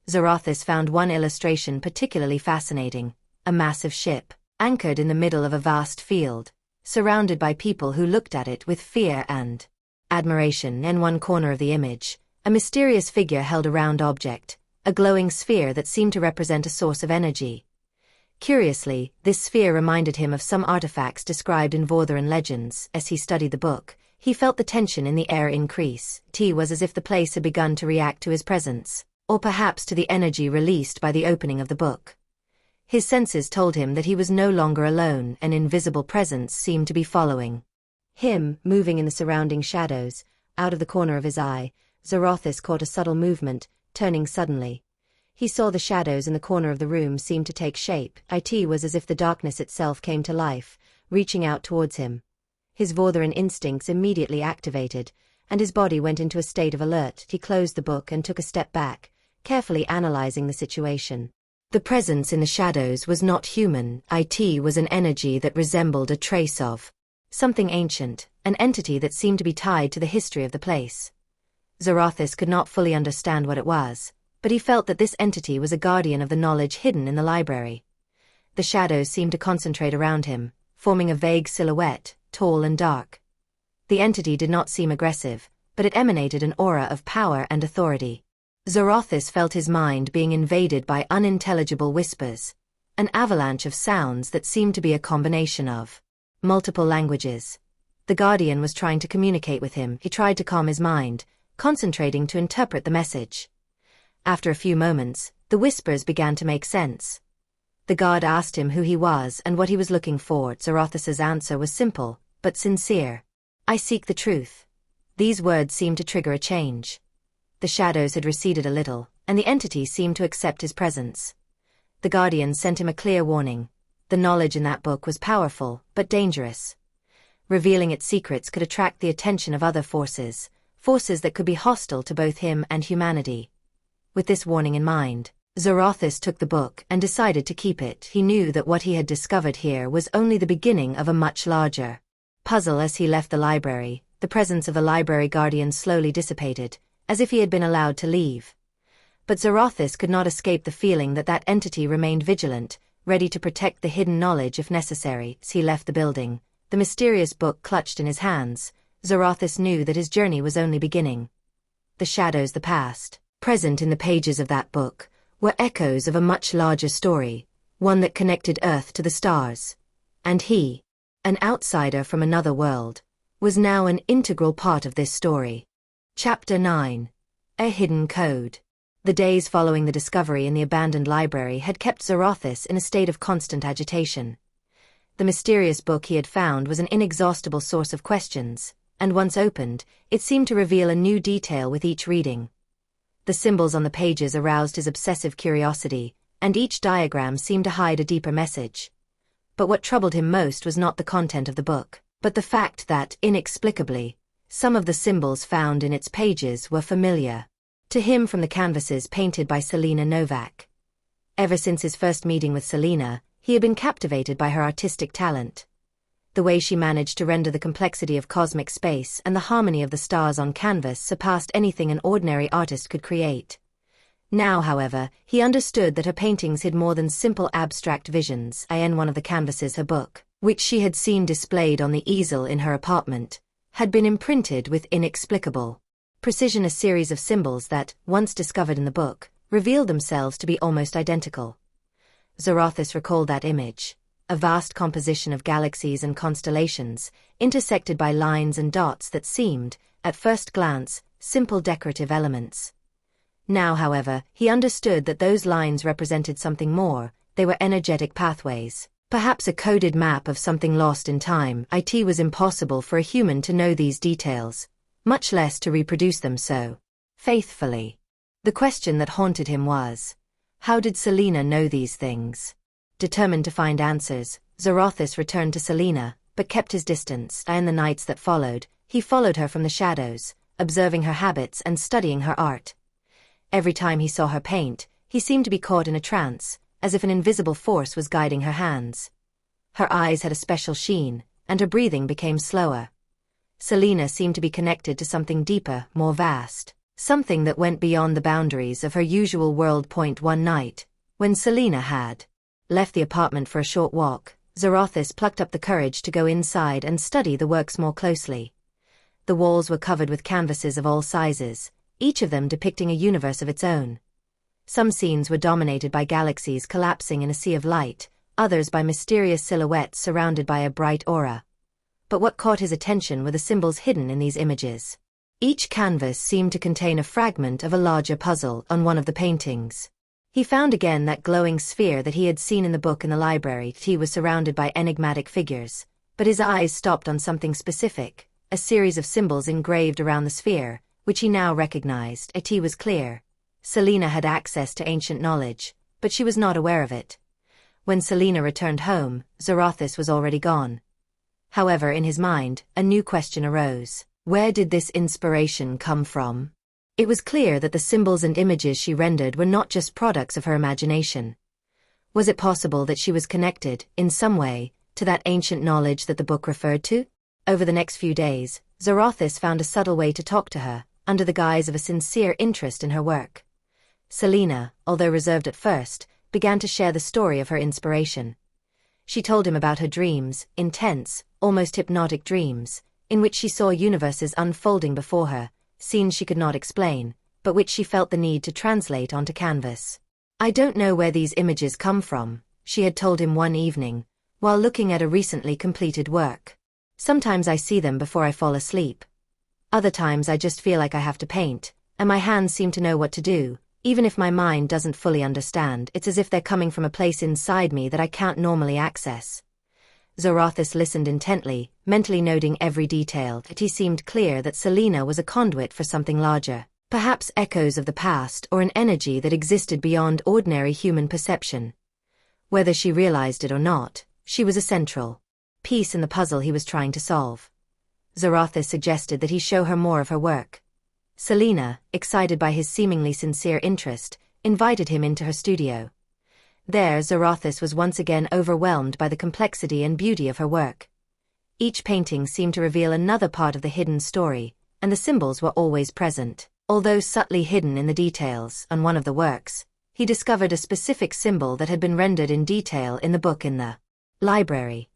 Xorathis found one illustration particularly fascinating: a massive ship, anchored in the middle of a vast field, surrounded by people who looked at it with fear and admiration. In one corner of the image, a mysterious figure held a round object, a glowing sphere that seemed to represent a source of energy. Curiously, this sphere reminded him of some artifacts described in Vortherian legends. As he studied the book, he felt the tension in the air increase. It was as if the place had begun to react to his presence, or perhaps to the energy released by the opening of the book. His senses told him that he was no longer alone. An invisible presence seemed to be following him, moving in the surrounding shadows. Out of the corner of his eye, Xorathis caught a subtle movement, turning suddenly. He saw the shadows in the corner of the room seem to take shape. It was as if the darkness itself came to life, reaching out towards him. His Vortherian instincts immediately activated, and his body went into a state of alert. He closed the book and took a step back, carefully analyzing the situation. The presence in the shadows was not human. It was an energy that resembled a trace of something ancient, an entity that seemed to be tied to the history of the place. Xorathis could not fully understand what it was, but he felt that this entity was a guardian of the knowledge hidden in the library. The shadows seemed to concentrate around him, forming a vague silhouette, tall and dark. The entity did not seem aggressive, but it emanated an aura of power and authority. Xorathis felt his mind being invaded by unintelligible whispers, an avalanche of sounds that seemed to be a combination of multiple languages. The guardian was trying to communicate with him. He tried to calm his mind, concentrating to interpret the message. After a few moments, the whispers began to make sense. The guard asked him who he was and what he was looking for. Xorathis's answer was simple, but sincere. "I seek the truth." These words seemed to trigger a change. The shadows had receded a little, and the entity seemed to accept his presence. The guardian sent him a clear warning. The knowledge in that book was powerful, but dangerous. Revealing its secrets could attract the attention of other forces that could be hostile to both him and humanity. With this warning in mind, Xorathis took the book and decided to keep it. He knew that what he had discovered here was only the beginning of a much larger puzzle. As he left the library, the presence of the library guardian slowly dissipated, as if he had been allowed to leave. But Xorathis could not escape the feeling that that entity remained vigilant, ready to protect the hidden knowledge if necessary. As he left the building, the mysterious book clutched in his hands, Xorathis knew that his journey was only beginning. The shadows, the past, present in the pages of that book, were echoes of a much larger story, one that connected Earth to the stars. And he, an outsider from another world, was now an integral part of this story. Chapter 9. A Hidden Code. The days following the discovery in the abandoned library had kept Xorathis in a state of constant agitation. The mysterious book he had found was an inexhaustible source of questions, and once opened, it seemed to reveal a new detail with each reading. The symbols on the pages aroused his obsessive curiosity, and each diagram seemed to hide a deeper message. But what troubled him most was not the content of the book. but the fact that, inexplicably, some of the symbols found in its pages were familiar to him from the canvases painted by Selena Novak. Ever since his first meeting with Selena, he had been captivated by her artistic talent. The way she managed to render the complexity of cosmic space and the harmony of the stars on canvas surpassed anything an ordinary artist could create. Now, however, he understood that her paintings hid more than simple abstract visions. In one of the canvases, her book, which she had seen displayed on the easel in her apartment, had been imprinted with inexplicable precision. A series of symbols that, once discovered in the book, revealed themselves to be almost identical. Xorathis recalled that image, a vast composition of galaxies and constellations, intersected by lines and dots that seemed, at first glance, simple decorative elements. Now, however, he understood that those lines represented something more. They were energetic pathways, perhaps a coded map of something lost in time. It was impossible for a human to know these details, much less to reproduce them so faithfully. The question that haunted him was, how did Selena know these things? Determined to find answers, Xorathis returned to Selena, but kept his distance. In the nights that followed, he followed her from the shadows, observing her habits and studying her art. Every time he saw her paint, he seemed to be caught in a trance, as if an invisible force was guiding her hands. Her eyes had a special sheen, and her breathing became slower. Selena seemed to be connected to something deeper, more vast, something that went beyond the boundaries of her usual world. One night, when Selena had left the apartment for a short walk, Xorathis plucked up the courage to go inside and study the works more closely. The walls were covered with canvases of all sizes, each of them depicting a universe of its own. Some scenes were dominated by galaxies collapsing in a sea of light, others by mysterious silhouettes surrounded by a bright aura. But what caught his attention were the symbols hidden in these images. Each canvas seemed to contain a fragment of a larger puzzle. On one of the paintings, he found again that glowing sphere that he had seen in the book in the library. He was surrounded by enigmatic figures, but his eyes stopped on something specific, a series of symbols engraved around the sphere, which he now recognized. It was clear. Selena had access to ancient knowledge, but she was not aware of it. When Selena returned home, Xorathis was already gone. However, in his mind, a new question arose. Where did this inspiration come from? It was clear that the symbols and images she rendered were not just products of her imagination. Was it possible that she was connected, in some way, to that ancient knowledge that the book referred to? Over the next few days, Xorathis found a subtle way to talk to her, under the guise of a sincere interest in her work. Selena, although reserved at first, began to share the story of her inspiration. She told him about her dreams, intense, almost hypnotic dreams, in which she saw universes unfolding before her, scenes she could not explain, but which she felt the need to translate onto canvas. "I don't know where these images come from," she had told him one evening, while looking at a recently completed work. "Sometimes I see them before I fall asleep. Other times I just feel like I have to paint, and my hands seem to know what to do, even if my mind doesn't fully understand. It's as if they're coming from a place inside me that I can't normally access." Xorathis listened intently, mentally noting every detail. It seemed clear that Selena was a conduit for something larger, perhaps echoes of the past or an energy that existed beyond ordinary human perception. Whether she realized it or not, she was a central piece in the puzzle he was trying to solve. Xorathis suggested that he show her more of her work. Selena, excited by his seemingly sincere interest, invited him into her studio. There, Xorathis was once again overwhelmed by the complexity and beauty of her work. Each painting seemed to reveal another part of the hidden story, and the symbols were always present, although subtly hidden in the details. On one of the works, he discovered a specific symbol that had been rendered in detail in the book in the library.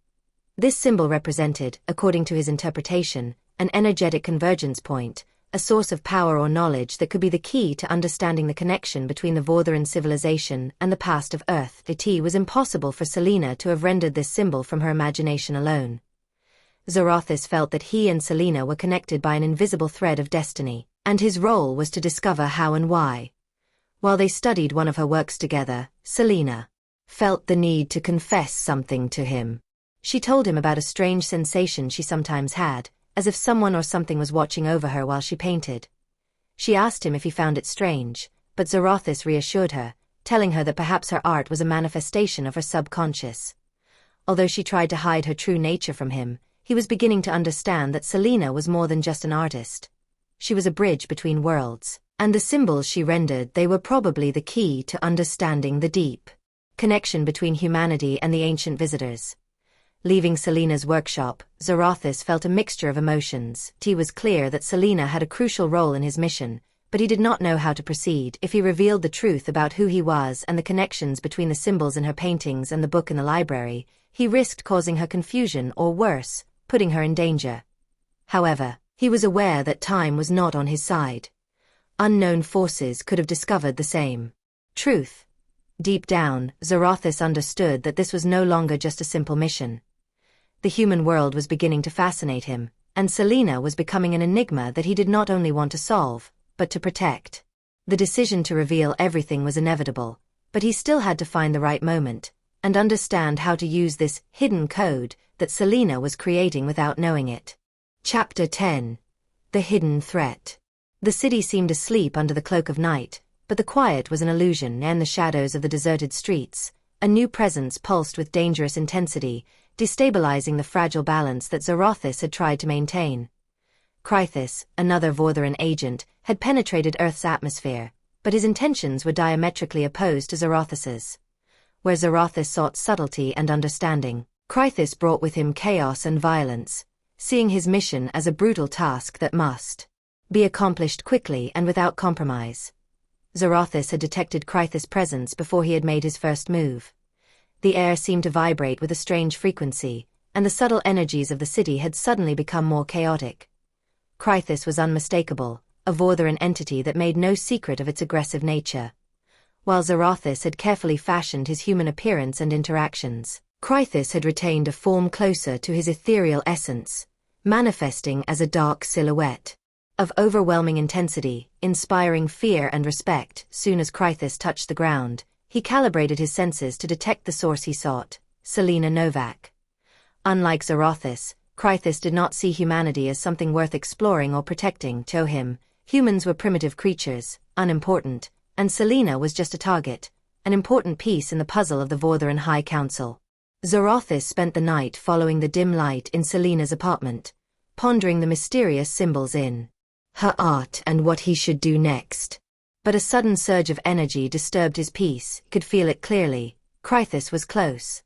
This symbol represented, according to his interpretation, an energetic convergence point, a source of power or knowledge that could be the key to understanding the connection between the Vorthea civilization and the past of Earth. It was impossible for Selena to have rendered this symbol from her imagination alone. Xorathis felt that he and Selena were connected by an invisible thread of destiny, and his role was to discover how and why. While they studied one of her works together, Selena felt the need to confess something to him. She told him about a strange sensation she sometimes had, as if someone or something was watching over her while she painted. She asked him if he found it strange, but Xorathis reassured her, telling her that perhaps her art was a manifestation of her subconscious. Although she tried to hide her true nature from him, he was beginning to understand that Selena was more than just an artist. She was a bridge between worlds, and the symbols she rendered, they were probably the key to understanding the deep connection between humanity and the ancient visitors. Leaving Selena's workshop, Xorathis felt a mixture of emotions. It was clear that Selena had a crucial role in his mission, but he did not know how to proceed. If he revealed the truth about who he was and the connections between the symbols in her paintings and the book in the library, he risked causing her confusion or worse, putting her in danger. However, he was aware that time was not on his side. Unknown forces could have discovered the same truth. Deep down, Xorathis understood that this was no longer just a simple mission. The human world was beginning to fascinate him, and Selena was becoming an enigma that he did not only want to solve, but to protect. The decision to reveal everything was inevitable, but he still had to find the right moment, and understand how to use this hidden code that Selena was creating without knowing it. Chapter 10. The Hidden Threat. The city seemed asleep under the cloak of night, but the quiet was an illusion. In the shadows of the deserted streets, a new presence pulsed with dangerous intensity, destabilizing the fragile balance that Xorathis had tried to maintain. Xorathis, another Vorthea-The agent, had penetrated Earth's atmosphere, but his intentions were diametrically opposed to Xorathis's. Where Xorathis sought subtlety and understanding, Xorathis brought with him chaos and violence, seeing his mission as a brutal task that must be accomplished quickly and without compromise. Xorathis had detected Xorathis' presence before he had made his first move. The air seemed to vibrate with a strange frequency, and the subtle energies of the city had suddenly become more chaotic. Xorathis was unmistakable, a Vorthea-The entity that made no secret of its aggressive nature. While Xorathis had carefully fashioned his human appearance and interactions, Xorathis had retained a form closer to his ethereal essence, manifesting as a dark silhouette of overwhelming intensity, inspiring fear and respect. Soon as Xorathis touched the ground, he calibrated his senses to detect the source he sought, Selena Novak. Unlike Xorathis, Xorathis did not see humanity as something worth exploring or protecting. To him, humans were primitive creatures, unimportant, and Selena was just a target, an important piece in the puzzle of the Vorthea-The High Council. Xorathis spent the night following the dim light in Selena's apartment, pondering the mysterious symbols in her art and what he should do next. But a sudden surge of energy disturbed his peace. He could feel it clearly. Xorathis was close.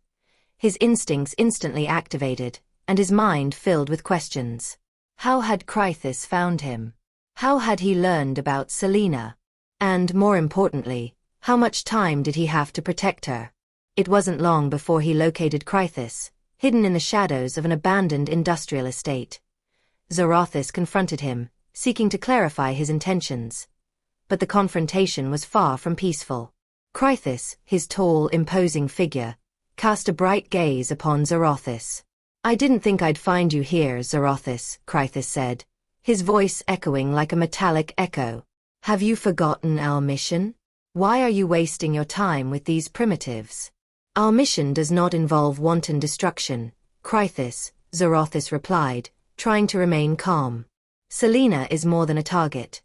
His instincts instantly activated, and his mind filled with questions. How had Xorathis found him? How had he learned about Selena? And, more importantly, how much time did he have to protect her? It wasn't long before he located Xorathis, hidden in the shadows of an abandoned industrial estate. Xorathis confronted him, seeking to clarify his intentions. But the confrontation was far from peaceful. Xorathis, his tall, imposing figure, cast a bright gaze upon Xorathis. "I didn't think I'd find you here, Xorathis," Xorathis said, his voice echoing like a metallic echo. "Have you forgotten our mission? Why are you wasting your time with these primitives?" "Our mission does not involve wanton destruction, Xorathis," Xorathis replied, trying to remain calm. "Selena is more than a target.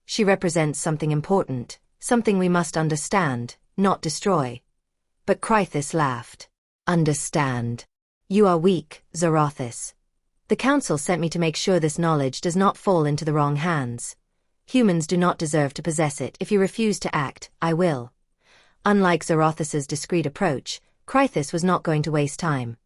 She represents something important, something we must understand, not destroy." But Xorathis laughed. "Understand? You are weak, Xorathis. The Council sent me to make sure this knowledge does not fall into the wrong hands. Humans do not deserve to possess it. If you refuse to act, I will." Unlike Xorathis's discreet approach, Xorathis was not going to waste time.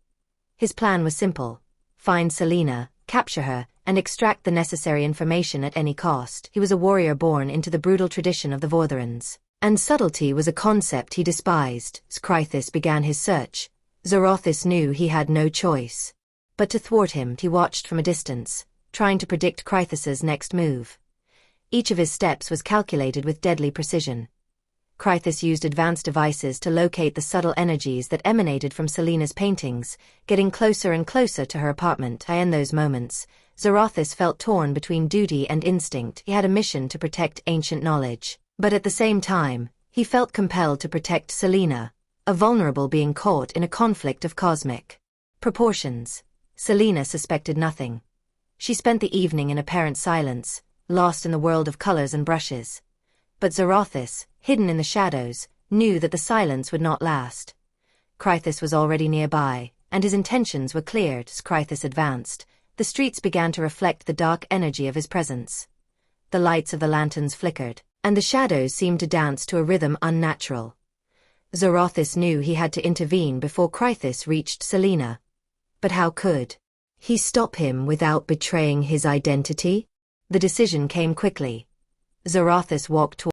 His plan was simple: find Selena, capture her, and extract the necessary information at any cost. He was a warrior born into the brutal tradition of the Vorthea-Thans, and subtlety was a concept he despised. As Xorathis began his search, Xorathis knew he had no choice but to thwart him. He watched from a distance, trying to predict Xorathis's next move. Each of his steps was calculated with deadly precision. Xorathis used advanced devices to locate the subtle energies that emanated from Selena's paintings, getting closer and closer to her apartment. In those moments, Xorathis felt torn between duty and instinct. He had a mission to protect ancient knowledge, but at the same time, he felt compelled to protect Selena, a vulnerable being caught in a conflict of cosmic proportions. Selena suspected nothing. She spent the evening in apparent silence, lost in the world of colors and brushes. But Xorathis, hidden in the shadows, knew that the silence would not last. Xorathis was already nearby, and his intentions were clear. As Xorathis advanced, the streets began to reflect the dark energy of his presence. The lights of the lanterns flickered, and the shadows seemed to dance to a rhythm unnatural. Xorathis knew he had to intervene before Xorathis reached Selena. But how could he stop him without betraying his identity? The decision came quickly. Xorathis walked toward